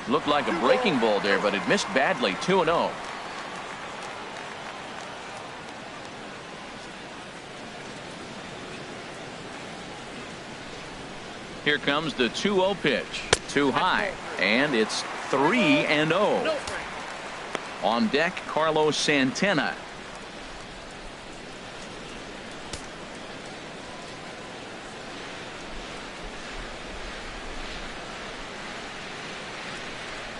Looked like a breaking ball there, but it missed badly. 2-0. Here comes the 2-0 pitch. Too high, and it's 3-0. No strike. On deck, Carlos Santana.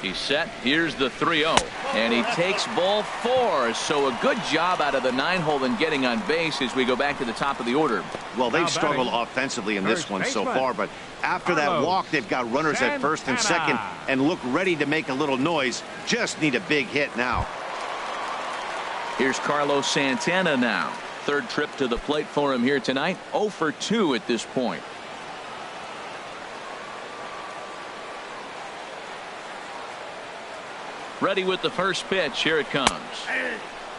He's set. Here's the 3-0. And he takes ball 4. So a good job out of the 9-hole in getting on base as we go back to the top of the order. Well, they've struggled offensively in this one so far, but after that walk, they've got runners at first and second and look ready to make a little noise. Just need a big hit now. Here's Carlos Santana now. Third trip to the plate for him here tonight. 0 for 2 at this point. Ready with the first pitch. Here it comes.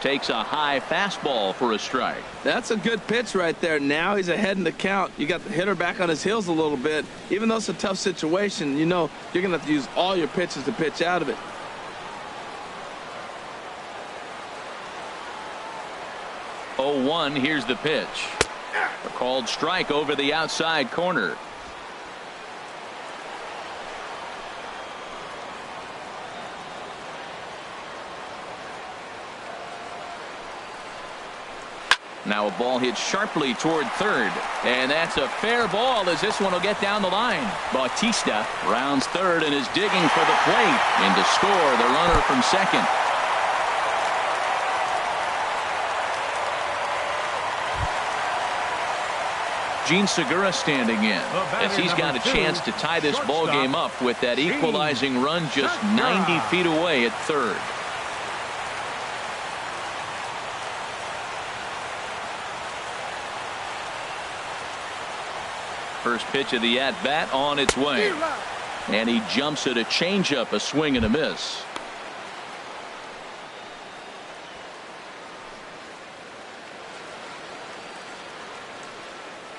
Takes a high fastball for a strike. That's a good pitch right there. Now he's ahead in the count. You got the hitter back on his heels a little bit. Even though it's a tough situation, you know you're going to have to use all your pitches to pitch out of it. Oh, 1. Here's the pitch. A called strike over the outside corner. Now a ball hit sharply toward third, and that's a fair ball as this one will get down the line. Bautista rounds third and is digging for the plate, and to score the runner from second. Gene Segura standing in as he's got a chance to tie this ball game up with that equalizing run just 90 feet away at third. First pitch of the at-bat on its way. And he jumps at a changeup, a swing and a miss.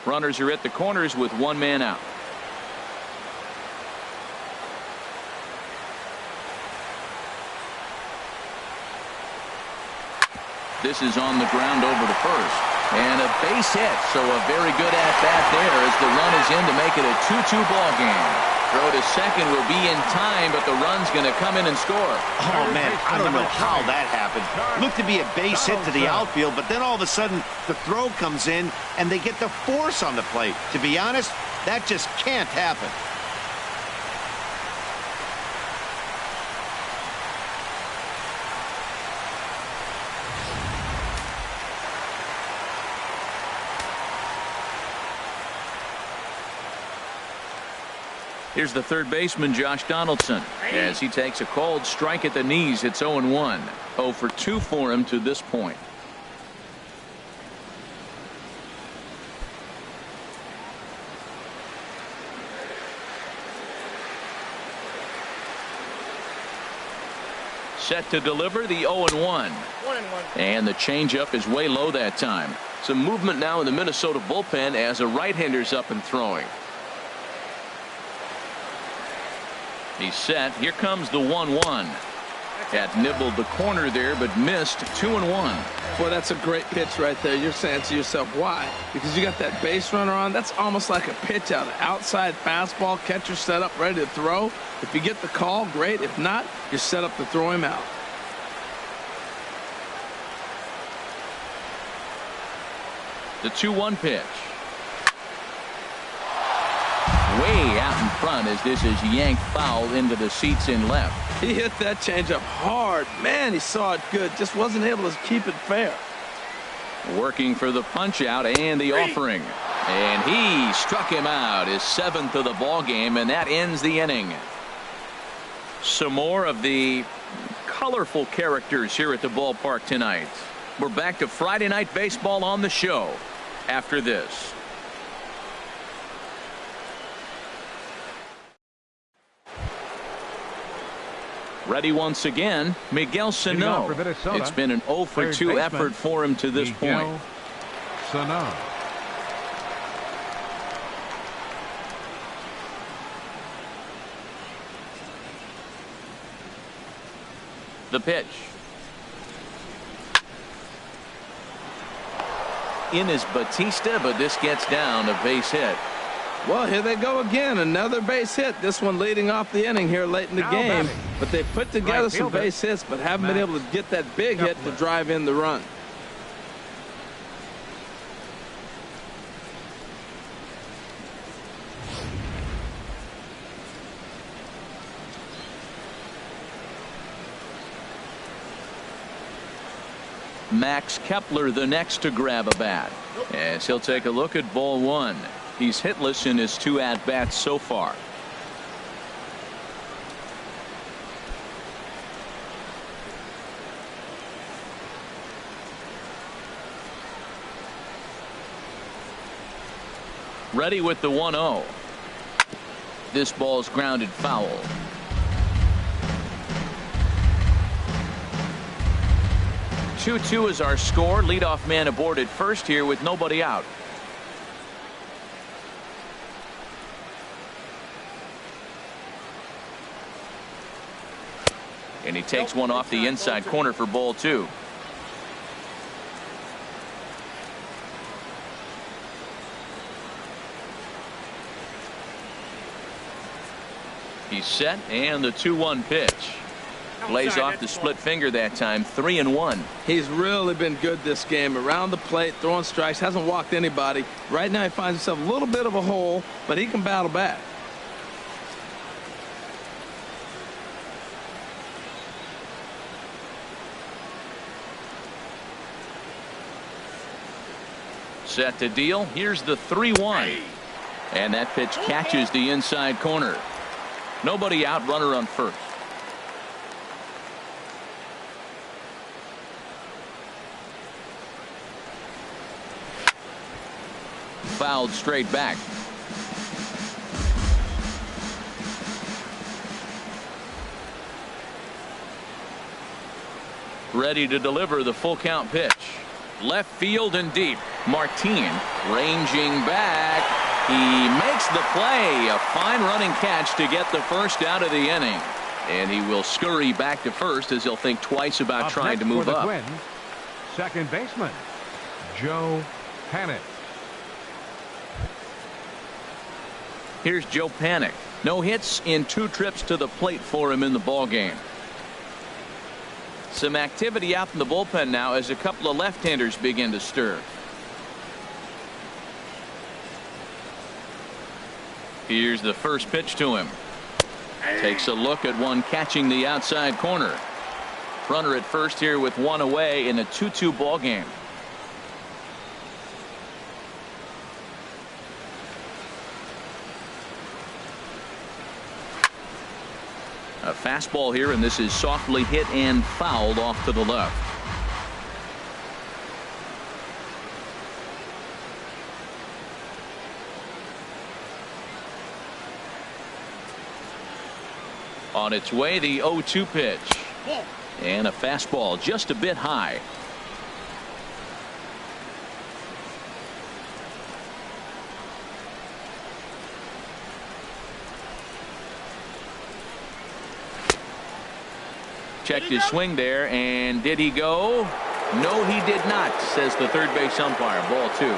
Runners are at the corners with one man out. This is on the ground over to first. And a base hit, so a very good at-bat there as the run is in to make it a 2-2 ball game. Throw to second will be in time, but the run's going to come in and score. Oh, man, I don't know how that happened. Looked to be a base hit to the outfield, but then all of a sudden the throw comes in and they get the force on the plate. To be honest, that just can't happen. Here's the third baseman, Josh Donaldson, as he takes a called strike at the knees. It's 0-1. 0 for 2 for him to this point. Set to deliver the 0-1. And the changeup is way low that time. Some movement now in the Minnesota bullpen as a right-hander's up and throwing. He's set. Here comes the 1-1. That nibbled the corner there, but missed. 2-1. Boy, that's a great pitch right there. You're saying to yourself, why? Because you got that base runner on. That's almost like a pitch out. Outside fastball, catcher set up, ready to throw. If you get the call, great. If not, you're set up to throw him out. The 2-1 pitch. Way out in front as this is yanked foul into the seats in left. He hit that changeup hard. Man, he saw it good. Just wasn't able to keep it fair. Working for the punch out and the offering. And he struck him out, his 7th of the ball game, and that ends the inning. Some more of the colorful characters here at the ballpark tonight. We're back to Friday Night Baseball on the show after this. Ready once again, Miguel Sano. It's been an 0 for 2 effort for him to this point. Sano. The pitch. In is Bautista, but this gets down a base hit. Well, here they go again. Another base hit. This one leading off the inning here late in the game. But they put together some base hits, but haven't been able to get that big hit to drive in the run. Max Kepler the next to grab a bat, as he'll take a look at ball one. He's hitless in his 2 at-bats so far. Ready with the 1-0. This ball's grounded foul. 2-2 is our score. Leadoff man aboard at first here with nobody out. And he takes one off the inside corner for ball 2. He's set, and the 2-1 pitch. Lays off the split finger that time. 3-1. He's really been good this game. Around the plate, throwing strikes, hasn't walked anybody. Right now he finds himself a little bit of a hole, but he can battle back. Set to deal. Here's the 3-1. And that pitch catches the inside corner. Nobody out, runner on first. Fouled straight back. Ready to deliver the full count pitch. Left field and deep. Martin ranging back. He makes the play. A fine running catch to get the first out of the inning. And he will scurry back to first as he'll think twice about trying to move up. Twins, second baseman Joe Panic. Here's Joe Panic. No hits in 2 trips to the plate for him in the ball game. Some activity out in the bullpen now as a couple of left-handers begin to stir. Here's the first pitch to him. Takes a look at one catching the outside corner. Runner at first here with 1 away in a 2-2 ball game. A fastball here, and this is softly hit and fouled off to the left. On its way, the 0-2 pitch. And a fastball just a bit high. Checked his swing there, and did he go? No, he did not, says the third base umpire. Ball 2.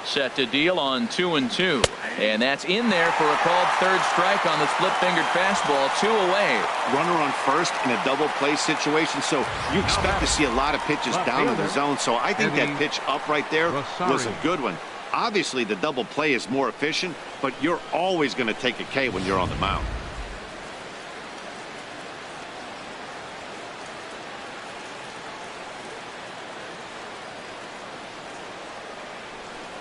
Set to deal on 2-2, and that's in there for a called third strike on the split-fingered fastball. 2 away. Runner on first in a double play situation, so you expect to see a lot of pitches down in the zone. So I think that pitch up right there was a good one. Obviously, the double play is more efficient, but you're always going to take a K when you're on the mound.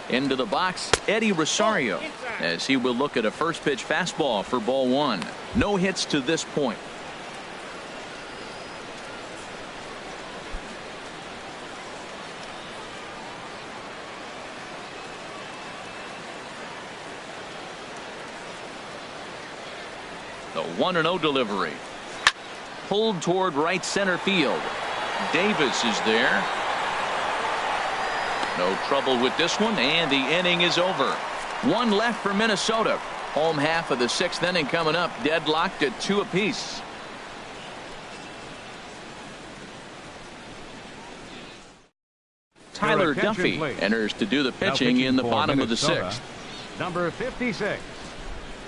Into the box, Eddie Rosario, as he will look at a first pitch fastball for ball 1. No hits to this point. The 1-0 delivery. Pulled toward right center field. Davis is there. No trouble with this one, and the inning is over. 1 left for Minnesota. Home half of the 6th inning coming up, deadlocked at 2 apiece. Tyler Duffy please. enters to do the Now pitching in the for bottom Minnesota, of the 6th. Number 56,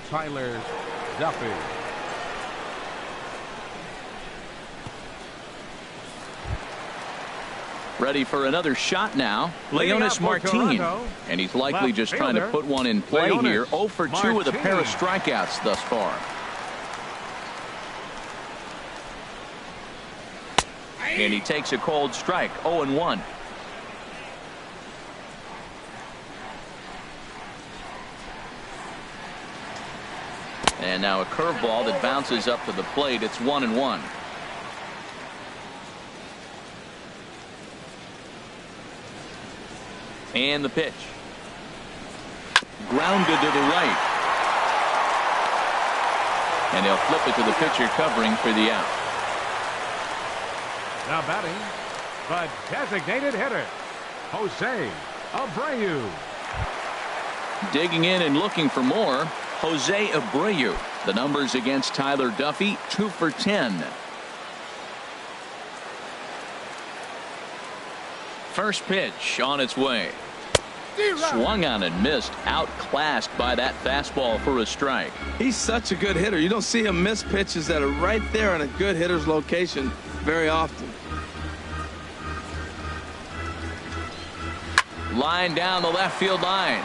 Tyler Duffy. Ready for another shot now. Leading Leonis up for Martin. Toronto, And he's likely left just trying to fielder, put one in play Leonis here. 0 for 2 with a pair of Martin. strikeouts thus far. And he takes a cold strike. 0-1. And now a curveball that bounces up to the plate. It's 1-1. And the pitch. Grounded to the right. And he'll flip it to the pitcher covering for the out. Now batting, the designated hitter, Jose Abreu. Digging in and looking for more, Jose Abreu. The numbers against Tyler Duffy, 2 for 10. First pitch on its way. Swung on and missed. Outclassed by that fastball for a strike. He's such a good hitter. You don't see him miss pitches that are right there in a good hitter's location very often. Line down the left field line.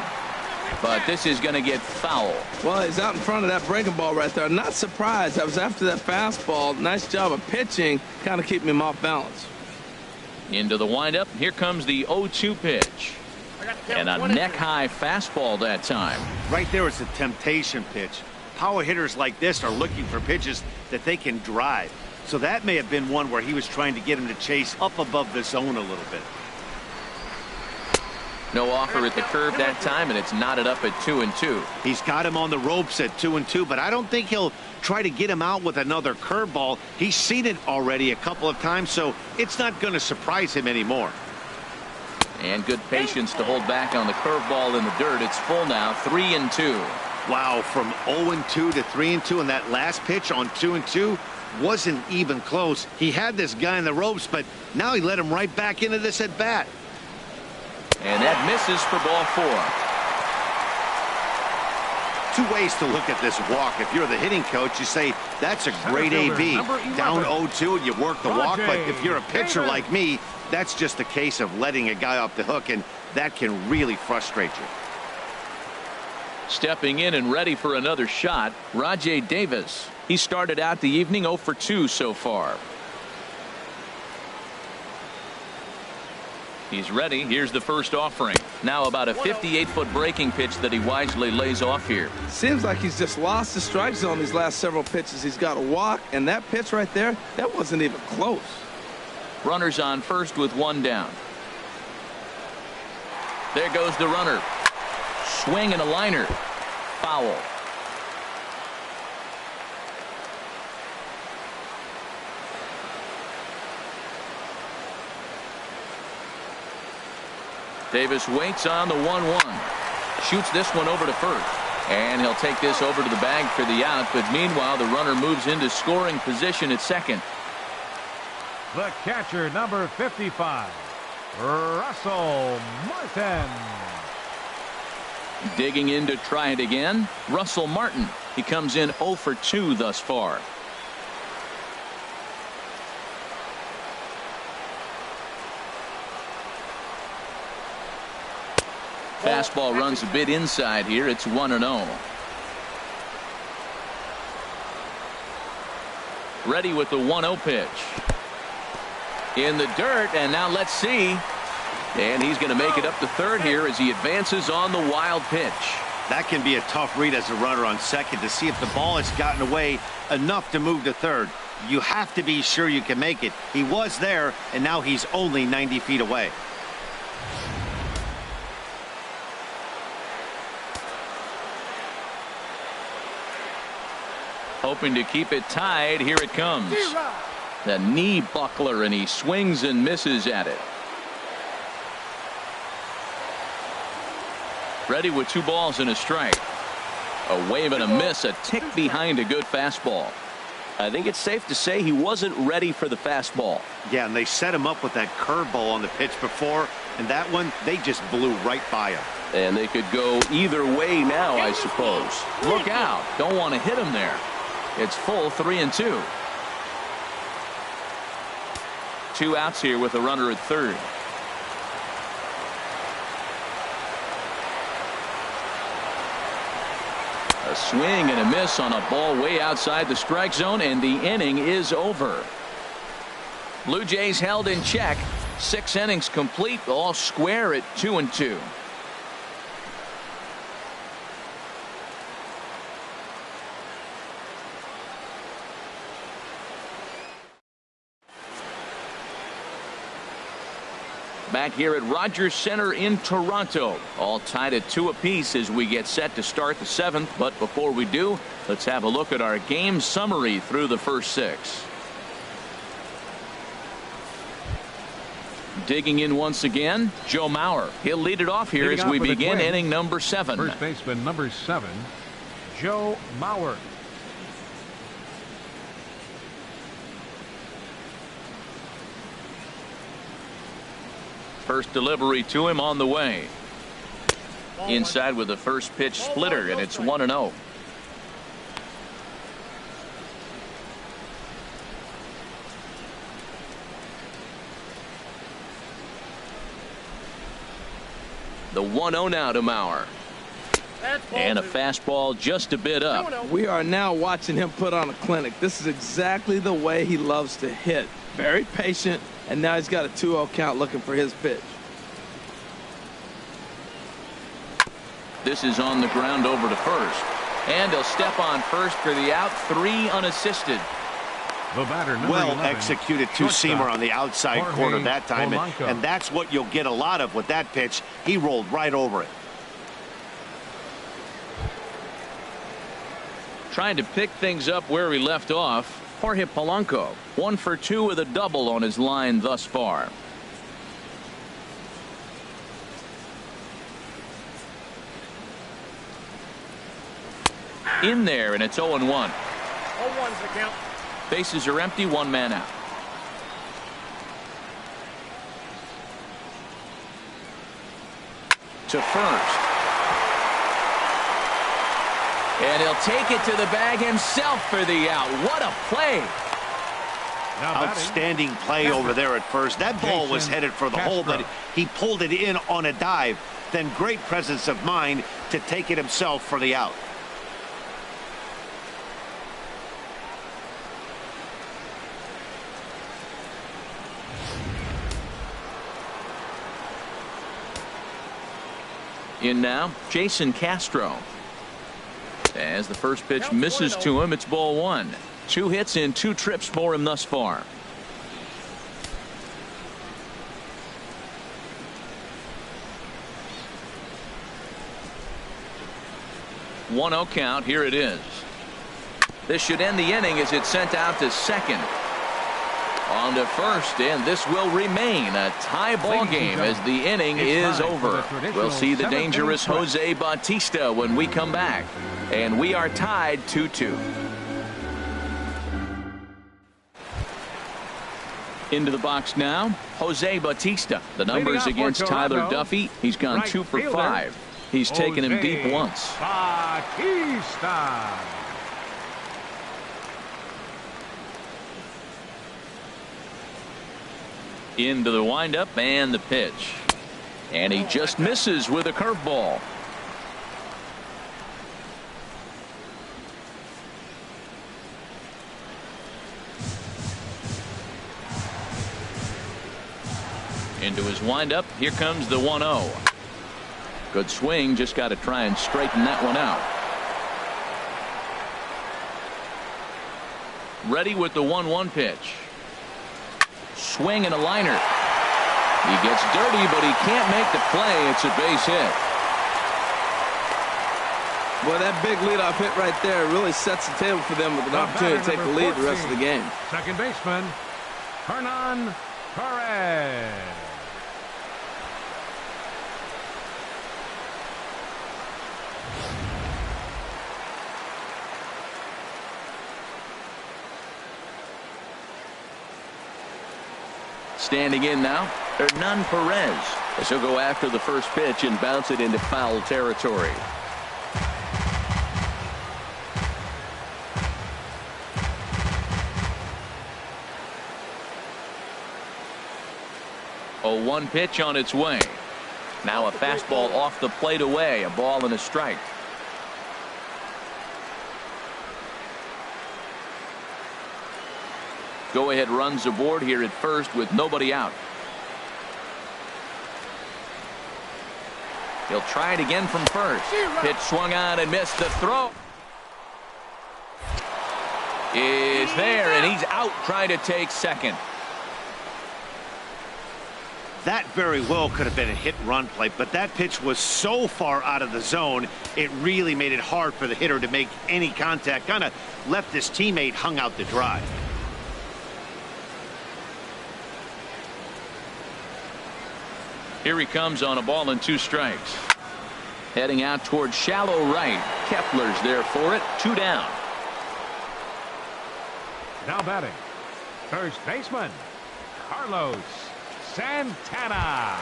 But this is going to get foul. Well, he's out in front of that breaking ball right there. I'm not surprised. I was after that fastball. Nice job of pitching, kind of keeping him off balance. Into the windup. Here comes the 0-2 pitch. And a neck-high fastball that time. Right there is a temptation pitch. Power hitters like this are looking for pitches that they can drive. So that may have been one where he was trying to get him to chase up above the zone a little bit. No offer at the curve that time, and it's knotted up at 2-2. He's got him on the ropes at 2-2, but I don't think he'll try to get him out with another curveball. He's seen it already a couple of times, so it's not going to surprise him anymore. And good patience to hold back on the curveball in the dirt. It's full now, 3-2. Wow, from 0-2 to 3-2, and that last pitch on 2-2 wasn't even close. He had this guy in the ropes, but now he let him right back into this at bat. And that misses for ball 4. 2 ways to look at this walk. If you're the hitting coach, you say that's a great AB. Down 0-2 and you work the walk. But if you're a pitcher like me, that's just a case of letting a guy off the hook, and that can really frustrate you. Stepping in and ready for another shot, Rajay Davis. He started out the evening 0 for 2 so far. He's ready. Here's the first offering. Now about a 58-foot breaking pitch that he wisely lays off here. Seems like he's just lost the strike zone these last several pitches. He's got a walk, and that pitch right there, that wasn't even close. Runners on first with 1 down. There goes the runner. Swing and a liner. Foul. Davis waits on the 1-1. Shoots this one over to first. And he'll take this over to the bag for the out. But meanwhile, the runner moves into scoring position at second. The catcher, number 55, Russell Martin. Digging in to try it again, Russell Martin. He comes in 0 for 2 thus far. Fastball runs a bit inside here. It's 1-0. Ready with the 1-0 pitch. In the dirt, and now let's see. And he's going to make it up to third here as he advances on the wild pitch. That can be a tough read as a runner on second to see if the ball has gotten away enough to move to third. You have to be sure you can make it. He was there, and now he's only 90 feet away. Hoping to keep it tied. Here it comes. The knee buckler, and he swings and misses at it. Ready with 2 balls and a strike. A wave and a miss, a tick behind a good fastball. I think it's safe to say he wasn't ready for the fastball. Yeah, and they set him up with that curveball on the pitch before, And that one, they just blew right by him. And they could go either way now, I suppose. Look out. Don't want to hit him there. It's full 3-2. 2 outs here with a runner at third. A swing and a miss on a ball way outside the strike zone, and the inning is over. Blue Jays held in check. 6 innings complete, all square at 2-2. Back here at Rogers Center in Toronto, all tied at 2 apiece as we get set to start the 7th. But before we do, let's have a look at our game summary through the first 6. Digging in once again, Joe Mauer. He'll lead it off here as we begin inning number 7. First baseman number 7, Joe Mauer. First delivery to him on the way. Inside with the first pitch splitter, and it's 1-0. The 1-0 now to Mauer. And a fastball just a bit up. We are now watching him put on a clinic. This is exactly the way he loves to hit. Very patient, and now he's got a 2-0 count looking for his pitch. This is on the ground over to first. And he'll step on first for the out, 3 unassisted. The batter, well 11, executed two-seamer on the outside Jorge corner that time. Polanco. And that's what you'll get a lot of with that pitch. He rolled right over it. Trying to pick things up where he left off. Jorge Polanco, 1 for 2 with a double on his line thus far. In there, and it's 0-1. 0-1's the count. Bases are empty, 1 man out. To first. And he'll take it to the bag himself for the out. What a play. Outstanding play over there at first. That ball was headed for the hole, but he pulled it in on a dive. Then great presence of mind to take it himself for the out. In now, Jason Castro. As the first pitch misses to him, it's ball 1. 2 hits in 2 trips for him thus far. One 0 count. Here it is. This should end the inning as it's sent out to second. On to first, and this will remain a tie ball game as the inning is over. We'll see the dangerous Jose Bautista when we come back. And we are tied 2-2. Into the box now, Jose Bautista. The numbers against Tyler Duffy. He's gone 2 for 5. He's taken him deep once. Bautista. Into the windup and the pitch. And he just misses with a curveball. Into his windup. Here comes the 1-0. Good swing. Just got to try and straighten that one out. Ready with the 1-1 pitch. Swing and a liner. He gets dirty, but he can't make the play. It's a base hit. Well, that big leadoff hit right there really sets the table for them with an opportunity to take the lead the rest of the game. Second baseman, Hernan Perez. Standing in now, Hernan Perez. As he'll go after the first pitch and bounce it into foul territory. Oh, 1 pitch on its way. Now a fastball off the plate away. A ball and a strike. Go ahead runs aboard here at first with nobody out. He'll try it again from first. Pitch swung on and missed. The throw is there, and he's out trying to take second. That very well could have been a hit-and-run play, but that pitch was so far out of the zone, it really made it hard for the hitter to make any contact. Kind of left his teammate hung out to dry. Here he comes on a ball and 2 strikes. Heading out toward shallow right. Kepler's there for it. 2 down. Now batting, first baseman, Carlos Santana.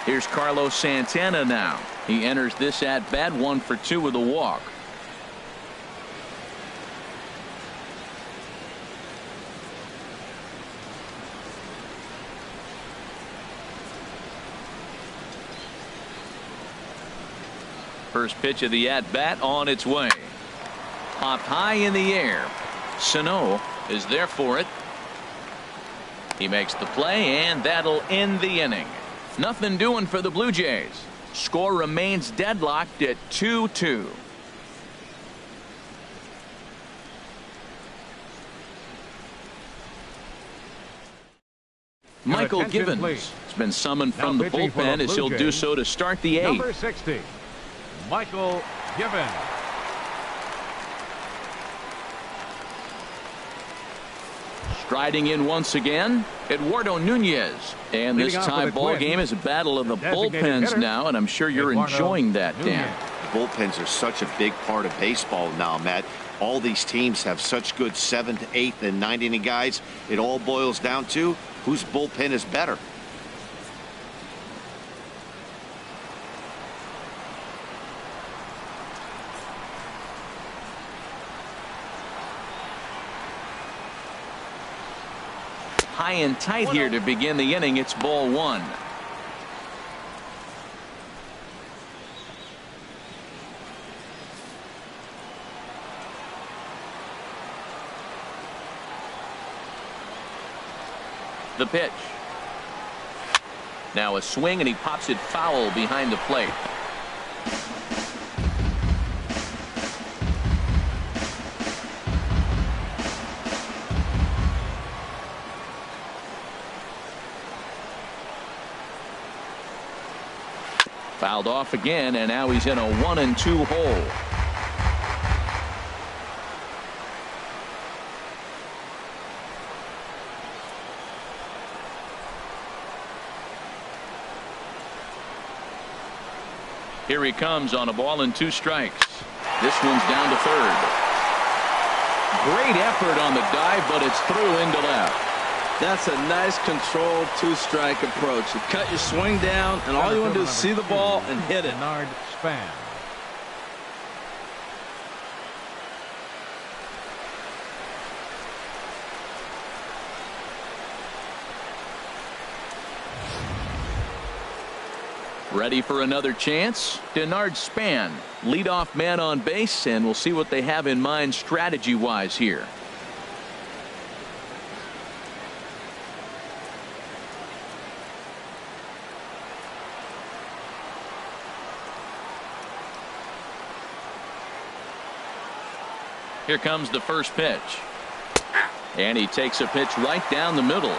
Here's Carlos Santana now. He enters this at bat 1 for 2 with a walk. First pitch of the at-bat on its way. Popped high in the air. Sano is there for it. He makes the play, and that'll end the inning. Nothing doing for the Blue Jays. Score remains deadlocked at 2-2. Michael Givens has been summoned from the bullpen as he'll do so to start the 8th. Number 60, Michael Givens. Striding in once again, Eduardo Nunez. And this tie ball game is a battle of the bullpens now, and I'm sure you're enjoying that, Dan. Bullpens are such a big part of baseball now, Matt. All these teams have such good 7th, 8th, and 9th inning guys. It all boils down to whose bullpen is better. High and tight here to begin the inning. It's ball 1. The pitch. Now a swing, and he pops it foul behind the plate. Fouled off again, and now he's in a 1-2 hole. Here he comes on a ball and 2 strikes. This one's down to third. Great effort on the dive, but it's through into left. That's a nice controlled 2-strike approach. You cut your swing down, and all you want to do is see the ball and hit it. Bernard Span. Ready for another chance? Bernard Span, leadoff man on base, and we'll see what they have in mind strategy-wise here. Here comes the first pitch. And he takes a pitch right down the middle.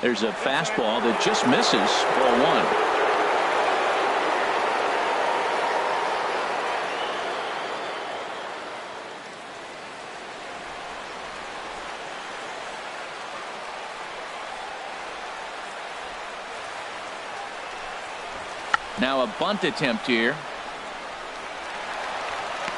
There's a fastball that just misses. Ball 1. Now a bunt attempt here.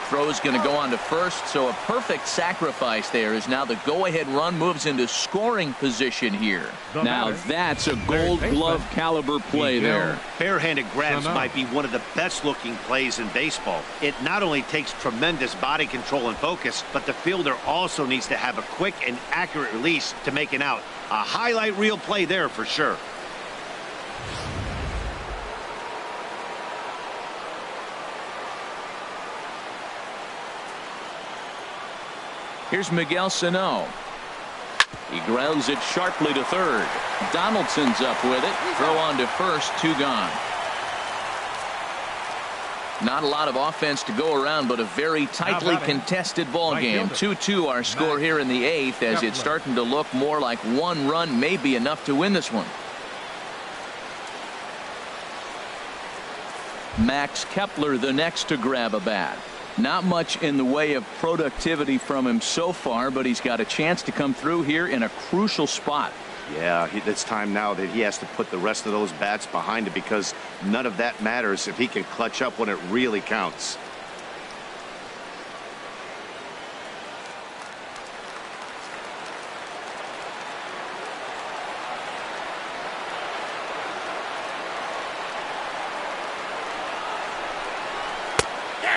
Throw's going to go on to first, so a perfect sacrifice there as now the go-ahead run moves into scoring position here. Now that's a gold glove caliber play there. Barehanded grabs might be one of the best looking plays in baseball. It not only takes tremendous body control and focus, but the fielder also needs to have a quick and accurate release to make an out. A highlight reel play there for sure. Here's Miguel Sano. He grounds it sharply to third. Donaldson's up with it. Throw on to first, 2 gone. Not a lot of offense to go around, but a very tightly contested ball game. 2-2 our score here in the 8th, as it's starting to look more like 1 run may be enough to win this one. Max Kepler the next to grab a bat. Not much in the way of productivity from him so far, but he's got a chance to come through here in a crucial spot. Yeah, it's time now that he has to put the rest of those bats behind it, because none of that matters if he can clutch up when it really counts.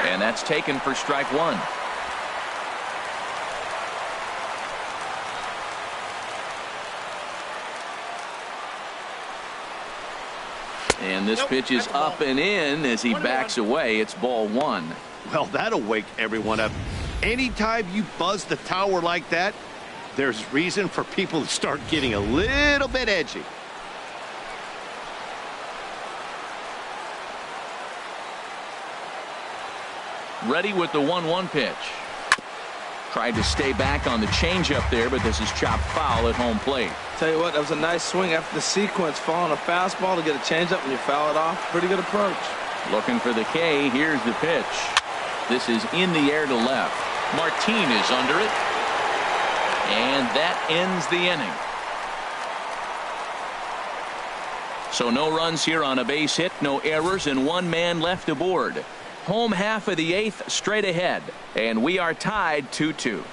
And that's taken for strike 1. And this pitch is up and in as he backs away. It's ball 1. Well, that'll wake everyone up. Anytime you buzz the tower like that, there's reason for people to start getting a little bit edgy. Ready with the 1-1 pitch. Tried to stay back on the changeup there, but this is chopped foul at home plate. Tell you what, that was a nice swing after the sequence, following a fastball to get a changeup and you foul it off. Pretty good approach. Looking for the K. Here's the pitch. This is in the air to left. Martin is under it. And that ends the inning. So no runs here on a base hit, no errors, and 1 man left aboard. Home half of the 8th straight ahead, and we are tied 2-2.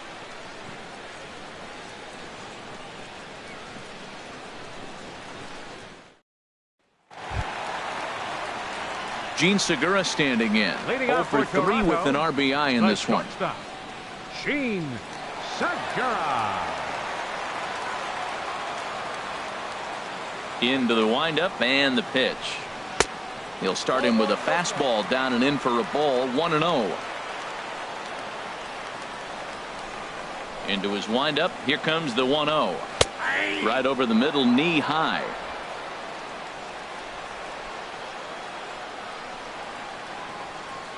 Gene Segura standing in. 0 for 3 with an RBI in this one. Gene Segura. Into the windup and the pitch. He'll start him with a fastball down and in for a ball. 1-0. Into his windup. Here comes the 1-0. Right over the middle, knee high.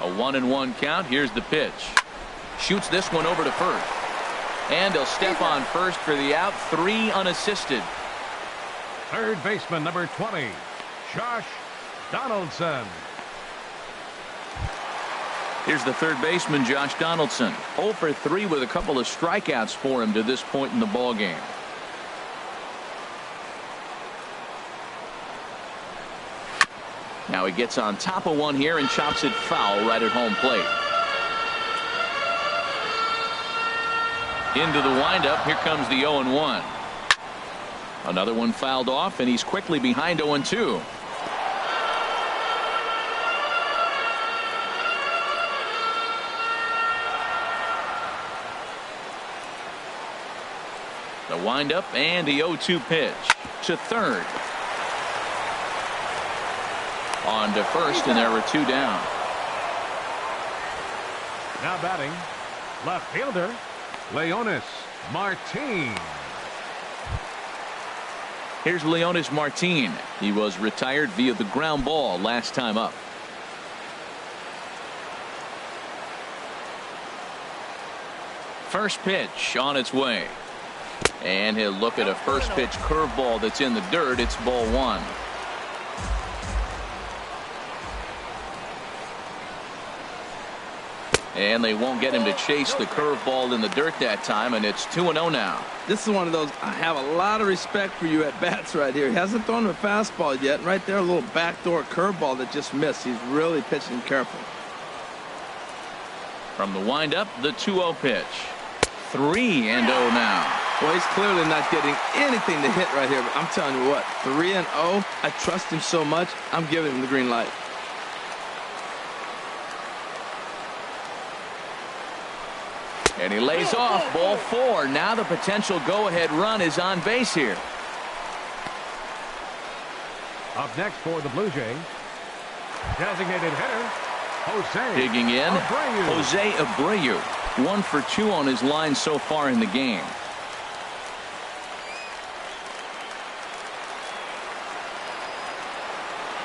A 1-1 count. Here's the pitch. Shoots this one over to first. And he'll step on first for the out. 3 unassisted. Third baseman number 20, Josh Donaldson. Here's the third baseman, Josh Donaldson. 0 for 3 with a couple of strikeouts for him to this point in the ball game. Now he gets on top of one here and chops it foul right at home plate. Into the windup. Here comes the 0-1. Another one fouled off, and he's quickly behind 0-2. The windup and the 0-2 pitch to third. On to first, and there were 2 down. Now batting, left fielder, Leonis Martin. Here's Leonis Martin. He was retired via the ground ball last time up. First pitch on its way. And he'll look at a first pitch curveball that's in the dirt. It's ball 1. And they won't get him to chase the curveball in the dirt that time, and it's 2-0 now. This is one of those, I have a lot of respect for you at bats right here. He hasn't thrown him a fastball yet. And right there, a little backdoor curveball that just missed. He's really pitching careful. From the windup, the 2-0 pitch. 3-0 now. Well, he's clearly not getting anything to hit right here, but I'm telling you what, 3-0, I trust him so much, I'm giving him the green light. And he lays off, ball 4. Now the potential go-ahead run is on base here. Up next for the Blue Jays, designated hitter, Jose Digging in, Abreu. Jose Abreu. 1 for 2 on his line so far in the game.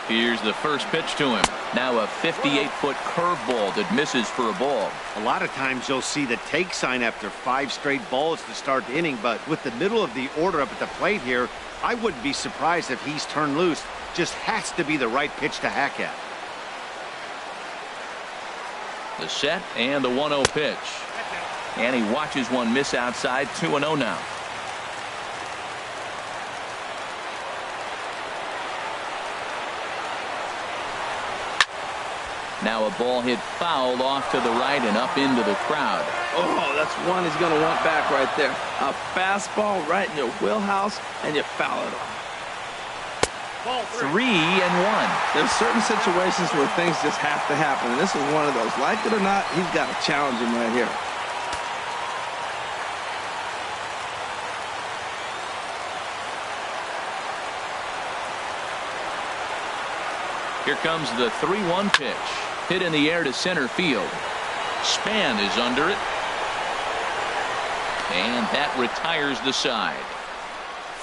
Here's the first pitch to him. Now a 58-foot curveball that misses for a ball. A lot of times you'll see the take sign after 5 straight balls to start the inning, but with the middle of the order up at the plate here, I wouldn't be surprised if he's turned loose. Just has to be the right pitch to hack at. The set and the 1-0 pitch. And he watches one miss outside. 2-0 now. Now a ball hit foul off to the right and up into the crowd. Oh, that's one he's going to want back right there. A fastball right in your wheelhouse, and you foul it off. 3-1. There's certain situations where things just have to happen, and this is one of those. Like it or not, he's got to challenge him right here. Here comes the 3-1 pitch. Hit in the air to center field. Span is under it. And that retires the side.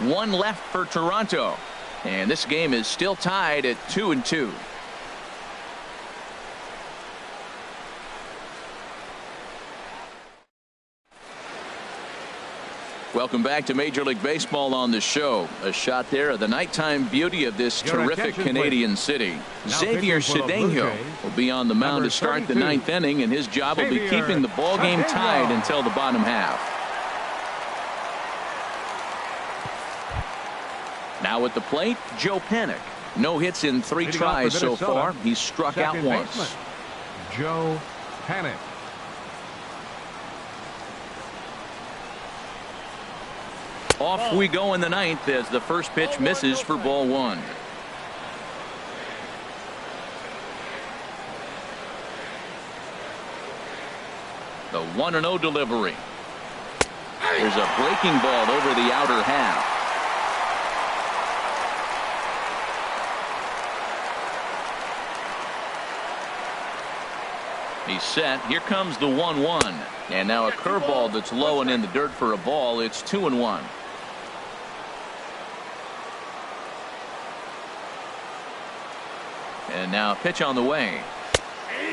1 left for Toronto. And this game is still tied at 2-2. Welcome back to Major League Baseball on the show. A shot there of the nighttime beauty of this terrific Canadian city. Xavier Cedeno will be on the mound to start the 9th inning, and his job will be keeping the ball game tied until the bottom half. Now at the plate, Joe Panik. No hits in 3 tries so far. He's struck out once. Joe Panik. Off we go in the 9th as the first pitch misses for ball 1. The 1-0 delivery. There's a breaking ball over the outer half. He's set. Here comes the 1-1. And now a curveball that's low and in the dirt for a ball. It's 2-1. And now a pitch on the way.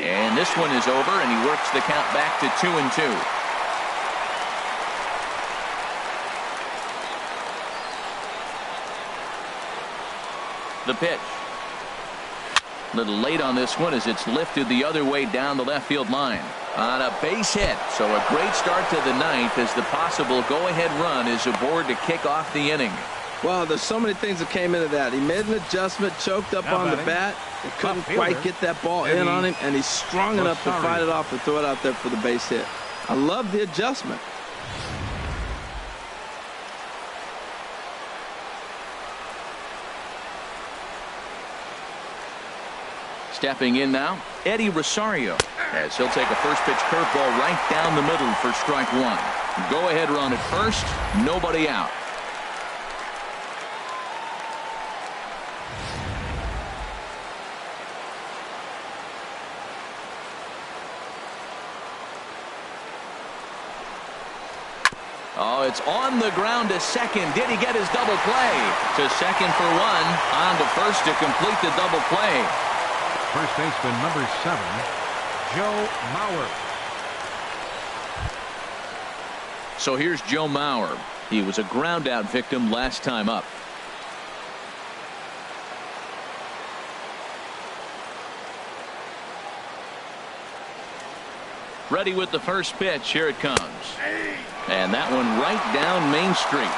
And this one is over, and he works the count back to 2-2. The pitch. A little late on this one as it's lifted the other way down the left field line. On a base hit. So a great start to the 9th as the possible go-ahead run is aboard to kick off the inning. Well, there's so many things that came into that. He made an adjustment, choked up on the bat, and couldn't quite get that ball in on him, and he's strong enough to fight it off and throw it out there for the base hit. I love the adjustment. Stepping in now, Eddie Rosario, as he'll take a first pitch curveball right down the middle for strike 1. Go ahead run at first, nobody out. Oh, it's on the ground to second. Did he get his double play? To second for 1. On to first to complete the double play. First baseman number 7, Joe Mauer. So here's Joe Mauer. He was a ground out victim last time up. Ready with the first pitch. Here it comes. And that one right down Main Street.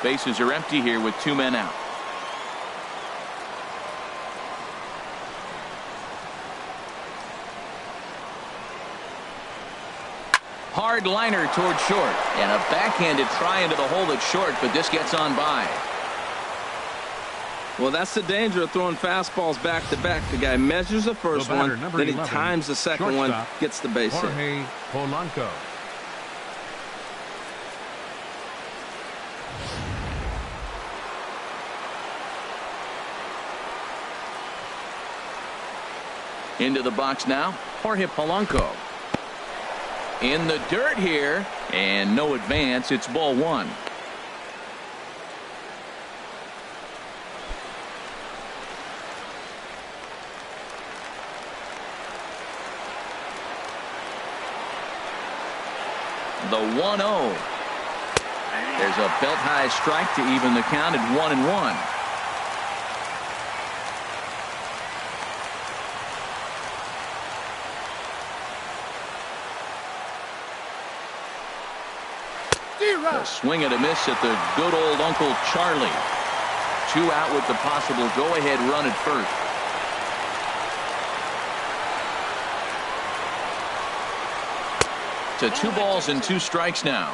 Bases are empty here with 2 men out. Hard liner toward short, and a backhanded try into the hole that's short, but this gets on by. Well, that's the danger of throwing fastballs back to back. The guy measures the first one, then he times the second one, gets the base hit. Jorge Polanco. Into the box now, Jorge Polanco. In the dirt here, and no advance. It's ball 1. The 1-0. There's a belt high strike to even the count at 1-1. A swing and a miss at the good old Uncle Charlie. 2 out with the possible go-ahead run at first. To 2 balls and 2 strikes now.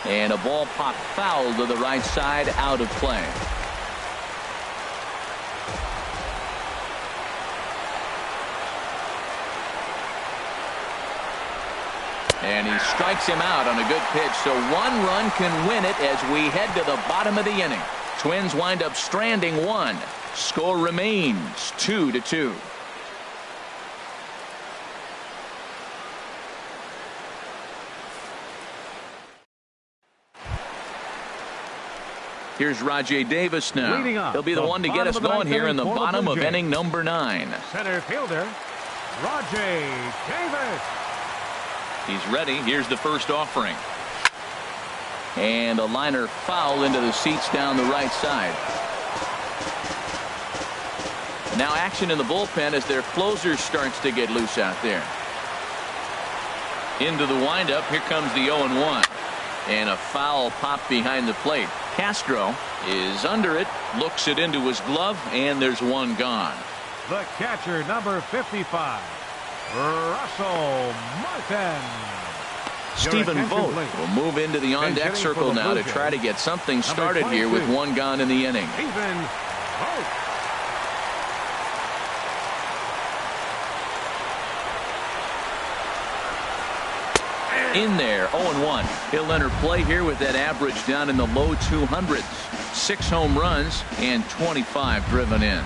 And a ball popped foul to the right side, out of play. And he strikes him out on a good pitch, so 1 run can win it as we head to the bottom of the inning. Twins wind up stranding 1. Score remains 2-2. Here's Rajay Davis now. He'll be the one to get us going here in the bottom of inning number 9. Center fielder, Rajay Davis. He's ready. Here's the first offering. And a liner foul into the seats down the right side. Now action in the bullpen as their closer starts to get loose out there. Into the windup. Here comes the 0-1. And a foul pop behind the plate. Castro is under it, looks it into his glove, and there's 1 gone. The catcher, number 55, Russell Martin. Stephen Vogt will move into the on-deck circle now to try to get something started here with 1 gone in the inning. Stephen Vogt. In there, 0-1. He'll enter play here with that average down in the low 200s. 6 home runs and 25 driven in.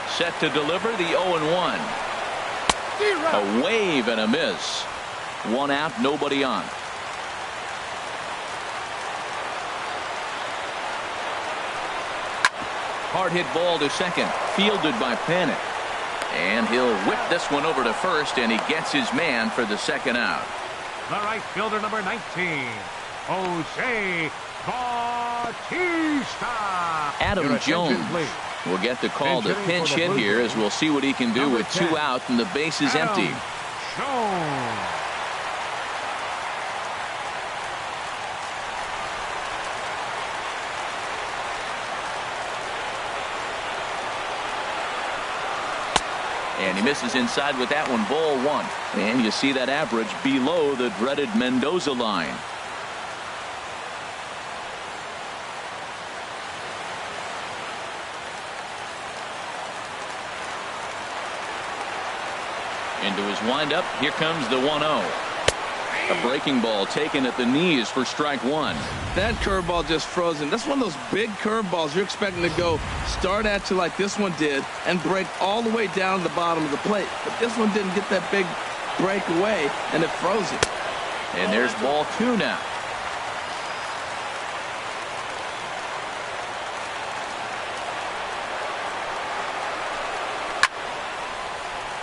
Set to deliver the 0-1. A wave and a miss. 1 out, nobody on. Hard hit ball to second, fielded by Panic. And he'll whip this one over to first, and he gets his man for the 2nd out. The right fielder, number 19, Jose Bautista. Adam Jones will get the call to pinch hit here, as we'll see what he can do with 2 out and the base is empty. Jones. And he misses inside with that one, ball 1. And you see that average below the dreaded Mendoza line. Into his windup, here comes the 1-0. A breaking ball taken at the knees for strike 1. That curveball just froze him. That's one of those big curveballs you're expecting to go start at you like this one did and break all the way down to the bottom of the plate. But this one didn't get that big break away, and it froze him. And there's ball 2 now.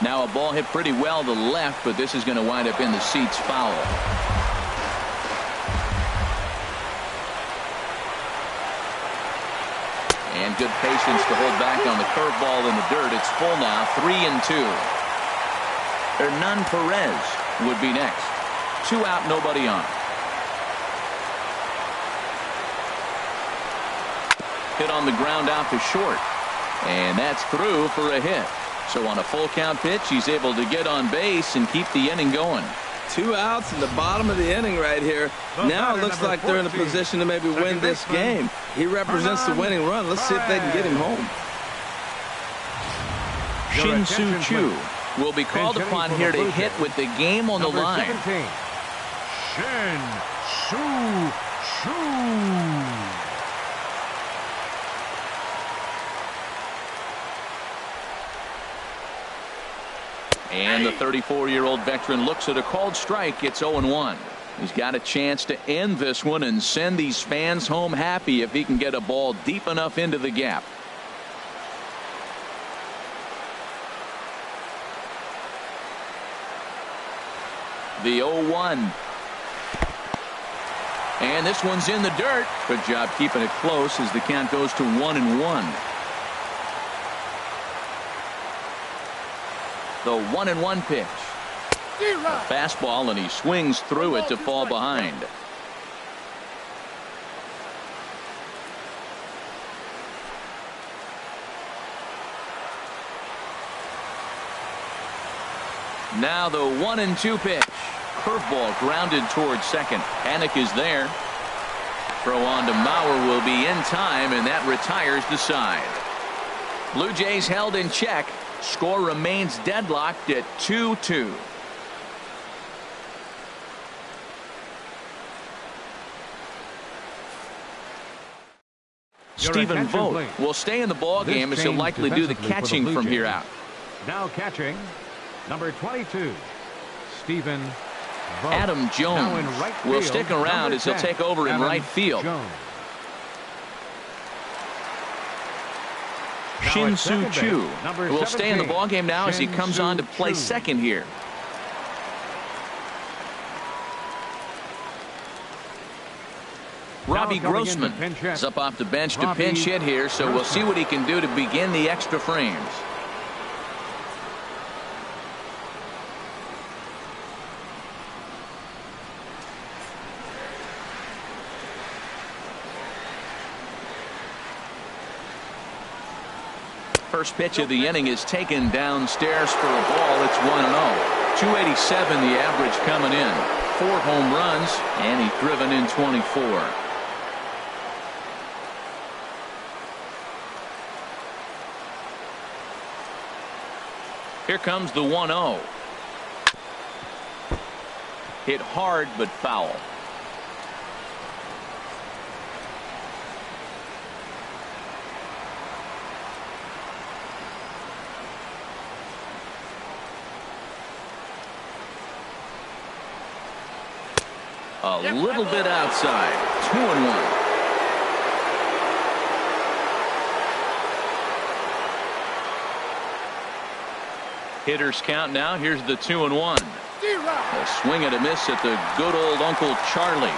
Now a ball hit pretty well to the left, but this is going to wind up in the seats foul. And good patience to hold back on the curveball in the dirt. It's full now, 3-2. Hernan Perez would be next. 2 out, nobody on. Hit on the ground out to short. And that's through for a hit. So on a full count pitch, he's able to get on base and keep the inning going. 2 outs in the bottom of the inning right here. Now it looks like they're in a position to maybe win this game. He represents the winning run. Let's see if they can get him home. Shin-Soo Choo will be called upon here to hit with the game on the line. Shin-Soo Choo. And the 34-year-old veteran looks at a called strike. It's 0-1. He's got a chance to end this one and send these fans home happy if he can get a ball deep enough into the gap. The 0-1. And this one's in the dirt. Good job keeping it close as the count goes to 1-1. The 1-1 pitch. A fastball, and he swings through it to fall behind. Now the 1-2 pitch. Curveball grounded towards second. Panic is there. Throw on to Mauer will be in time, and that retires the side. Blue Jays held in check. Score remains deadlocked at 2-2. Stephen Vogt will stay in the ball game as he'll likely do the catching from here out. Now catching, number 22, Stephen Vogt. Adam Jones will stick around as he'll take over in right field. Shin-Soo Choo will stay in the ball game now as he comes on to play second here. Robbie Grossman is up off the bench to pinch hit here, so we'll see what he can do to begin the extra frames. First pitch of the inning is taken downstairs for a ball. It's 1-0. 287 the average coming in. 4 home runs, and he's driven in 24. Here comes the 1-0. Hit hard but foul. A little bit outside. 2-1. Hitters count now. Here's the 2-1. A swing and a miss at the good old Uncle Charlie.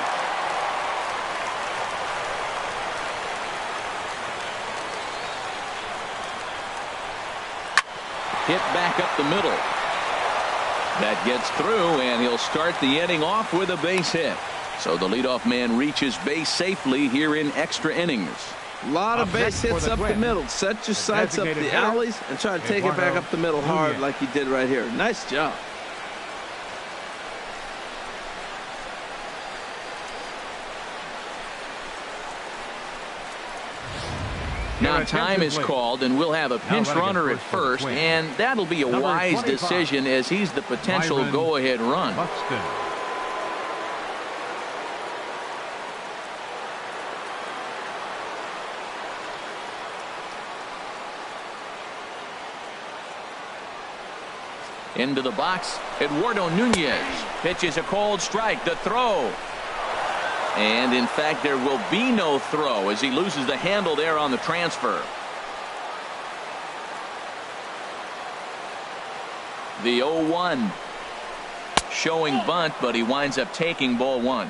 Hit back up the middle. That gets through, and he'll start the inning off with a base hit. So the leadoff man reaches base safely here in extra innings. A lot of base hits up the middle. Set your sights up the alleys and try to take it back up the middle hard like he did right here. Nice job. Now time is called, and we'll have a pinch runner at first, and that'll be a wise decision as he's the potential go-ahead run. Into the box, Eduardo Nunez pitches a cold strike. The throw. And in fact, there will be no throw as he loses the handle there on the transfer. The 0-1 showing bunt, but he winds up taking ball one.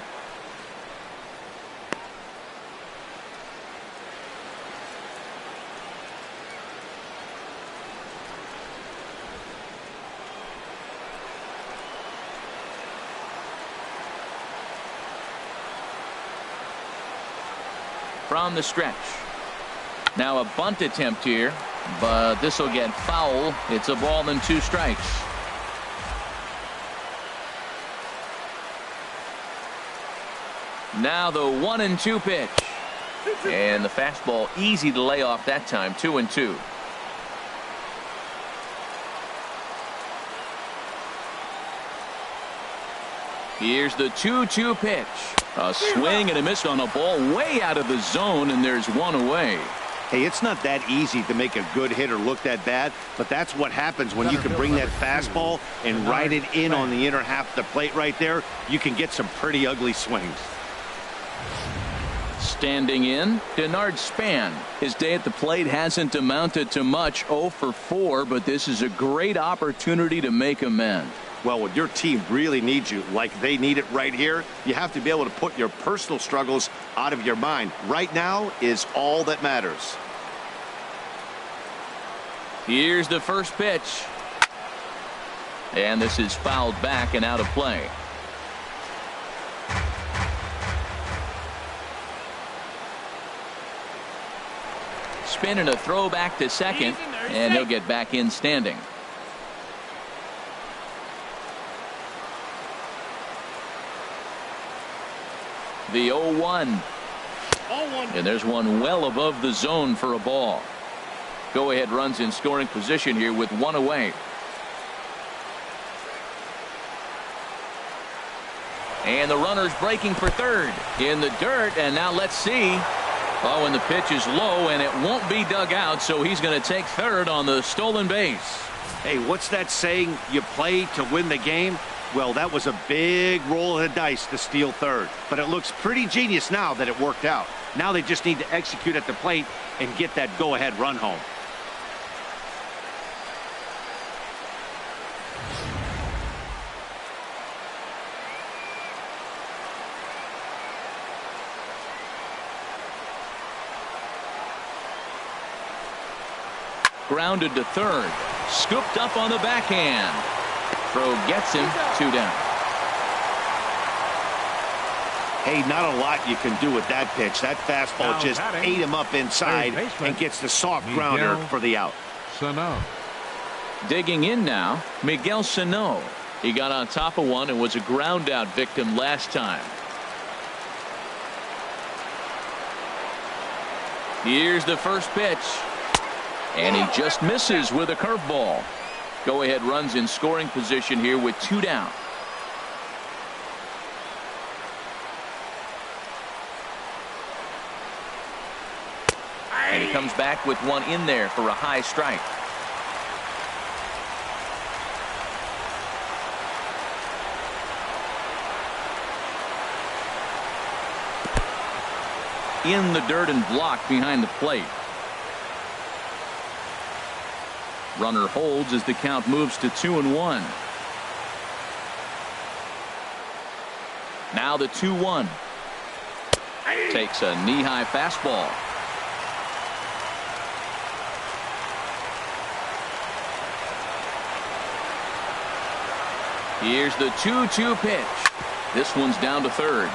From the stretch. Now a bunt attempt here, but this will get foul. It's a ball and 2 strikes. Now the 1-2 pitch. And the fastball easy to lay off that time. 2-2. Here's the 2-2 pitch. A swing and a miss on a ball way out of the zone, and there's one away. Hey, it's not that easy to make a good hitter look that bad, but that's what happens when you can bring that fastball and ride it in on the inner half of the plate right there. You can get some pretty ugly swings. Standing in, Denard Span. His day at the plate hasn't amounted to much, 0 for 4, but this is a great opportunity to make amends. Well, when your team really needs you, like they need it right here, you have to be able to put your personal struggles out of your mind. Right now is all that matters. Here's the first pitch. And this is fouled back and out of play. Spin and a throw back to second, and he'll get back in standing. The 0-1. And there's one well above the zone for a ball. Go ahead runs in scoring position here with 1 away. And the runner's breaking for third in the dirt, and now let's see. Oh, and the pitch is low, and it won't be dug out, so he's going to take third on the stolen base. Hey, what's that saying? You play to win the game? Well, that was a big roll of the dice to steal third, but it looks pretty genius now that it worked out. Now they just need to execute at the plate and get that go-ahead run home. Grounded to third. Scooped up on the backhand. Throw gets him 2 down. Hey, not a lot you can do with that pitch. That fastball just ate him up inside and gets the soft grounder for the out. Sano. Digging in now, Miguel Sano. He got on top of one and was a ground out victim last time. Here's the first pitch. And he just misses with a curveball. Go ahead runs in scoring position here with 2 down. And he comes back with one in there for a high strike. In the dirt and blocked behind the plate. Runner holds as the count moves to 2-1. Now the 2-1. Takes a knee-high fastball. Here's the 2-2 pitch. This one's down to third.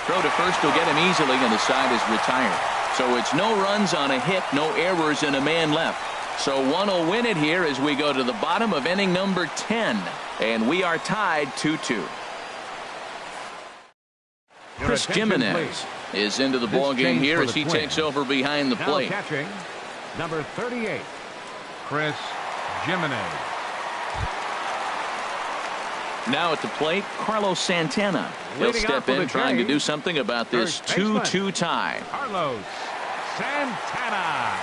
Throw to first will get him easily, and the side is retired. So it's no runs on a hit, no errors, and a man left. So one will win it here as we go to the bottom of inning number 10. And we are tied 2-2. Chris Jimenez is into the ball game here as he takes over behind the plate. Now catching, number 38, Chris Jimenez. Now at the plate, Carlos Santana. He'll step in trying to do something about this 2-2 tie. Carlos Santana.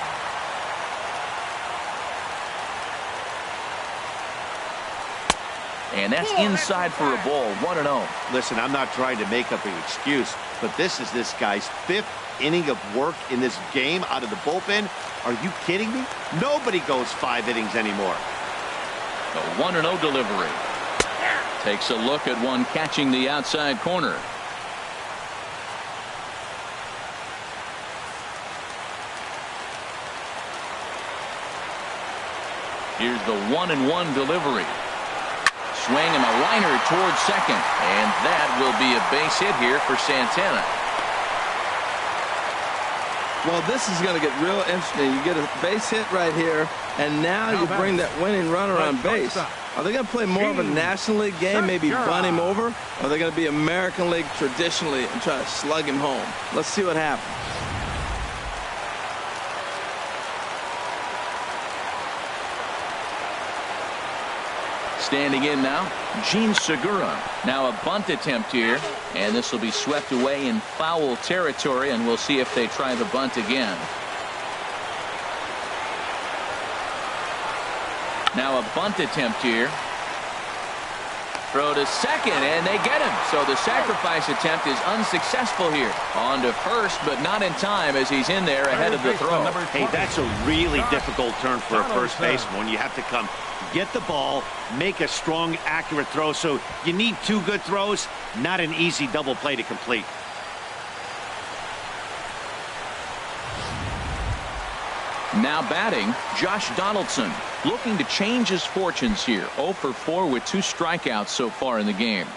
And that's inside for a ball, 1-0. Listen, I'm not trying to make up an excuse, but this is this guy's 5th inning of work in this game out of the bullpen. Are you kidding me? Nobody goes 5 innings anymore. The 1-0 delivery. Takes a look at one catching the outside corner. Here's the 1-1 delivery. Swing and a liner towards second. And that will be a base hit here for Santana. Well, this is going to get real interesting. You get a base hit right here, and now you bring that winning runner on base. Are they going to play more of a National League game, maybe bunt him over? Or are they going to be American League traditionally and try to slug him home? Let's see what happens. Standing in now, Gene Segura. Now a bunt attempt here, and this will be swept away in foul territory, and we'll see if they try the bunt again. Now a bunt attempt here. Throw to second, and they get him. So the sacrifice attempt is unsuccessful here. On to first, but not in time as he's in there ahead of the throw. Hey, that's a really difficult turn for a first baseman when you have to come get the ball, make a strong, accurate throw. So you need 2 good throws, not an easy double play to complete. Now batting, Josh Donaldson, looking to change his fortunes here. 0 for 4 with 2 strikeouts so far in the game.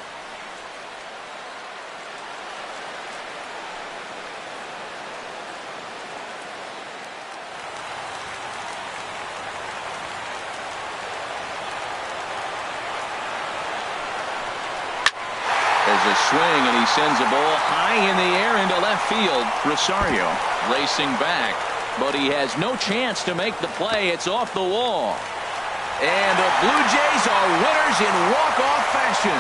There's a swing, and he sends a ball high in the air into left field. Rosario racing back, but he has no chance to make the play. It's off the wall. And the Blue Jays are winners in walk-off fashion.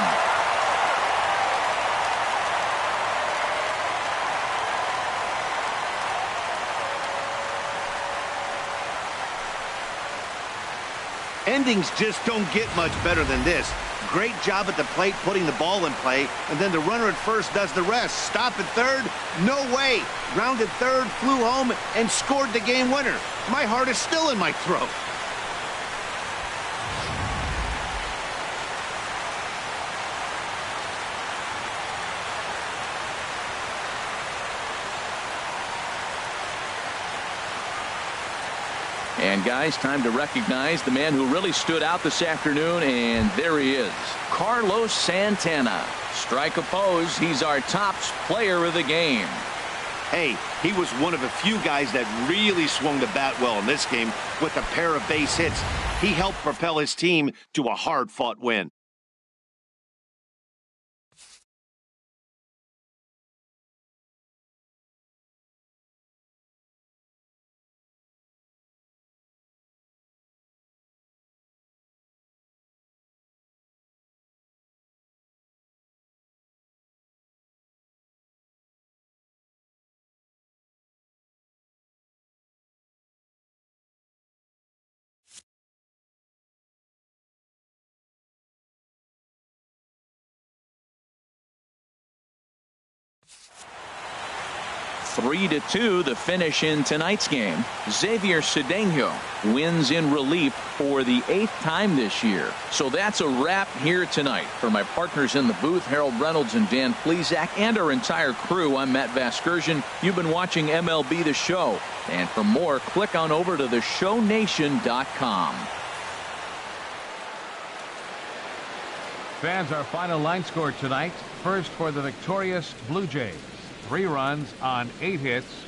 Endings just don't get much better than this. Great job at the plate putting the ball in play, and then the runner at first does the rest. Stop at third? No way. Rounded third, flew home, and scored the game winner. My heart is still in my throat. And guys, time to recognize the man who really stood out this afternoon, and there he is, Carlos Santana. Strike opposed, he's our top player of the game. Hey, he was one of a few guys that really swung the bat well in this game with a pair of base hits. He helped propel his team to a hard-fought win. Three to 2 the finish in tonight's game. Xavier Cedeno wins in relief for the 8th time this year. So that's a wrap here tonight. For my partners in the booth, Harold Reynolds and Dan Plesac, and our entire crew, I'm Matt Vasgersian. You've been watching MLB The Show. And for more, click on over to theshownation.com. Fans, our final line score tonight. First for the victorious Blue Jays. 3 runs on 8 hits.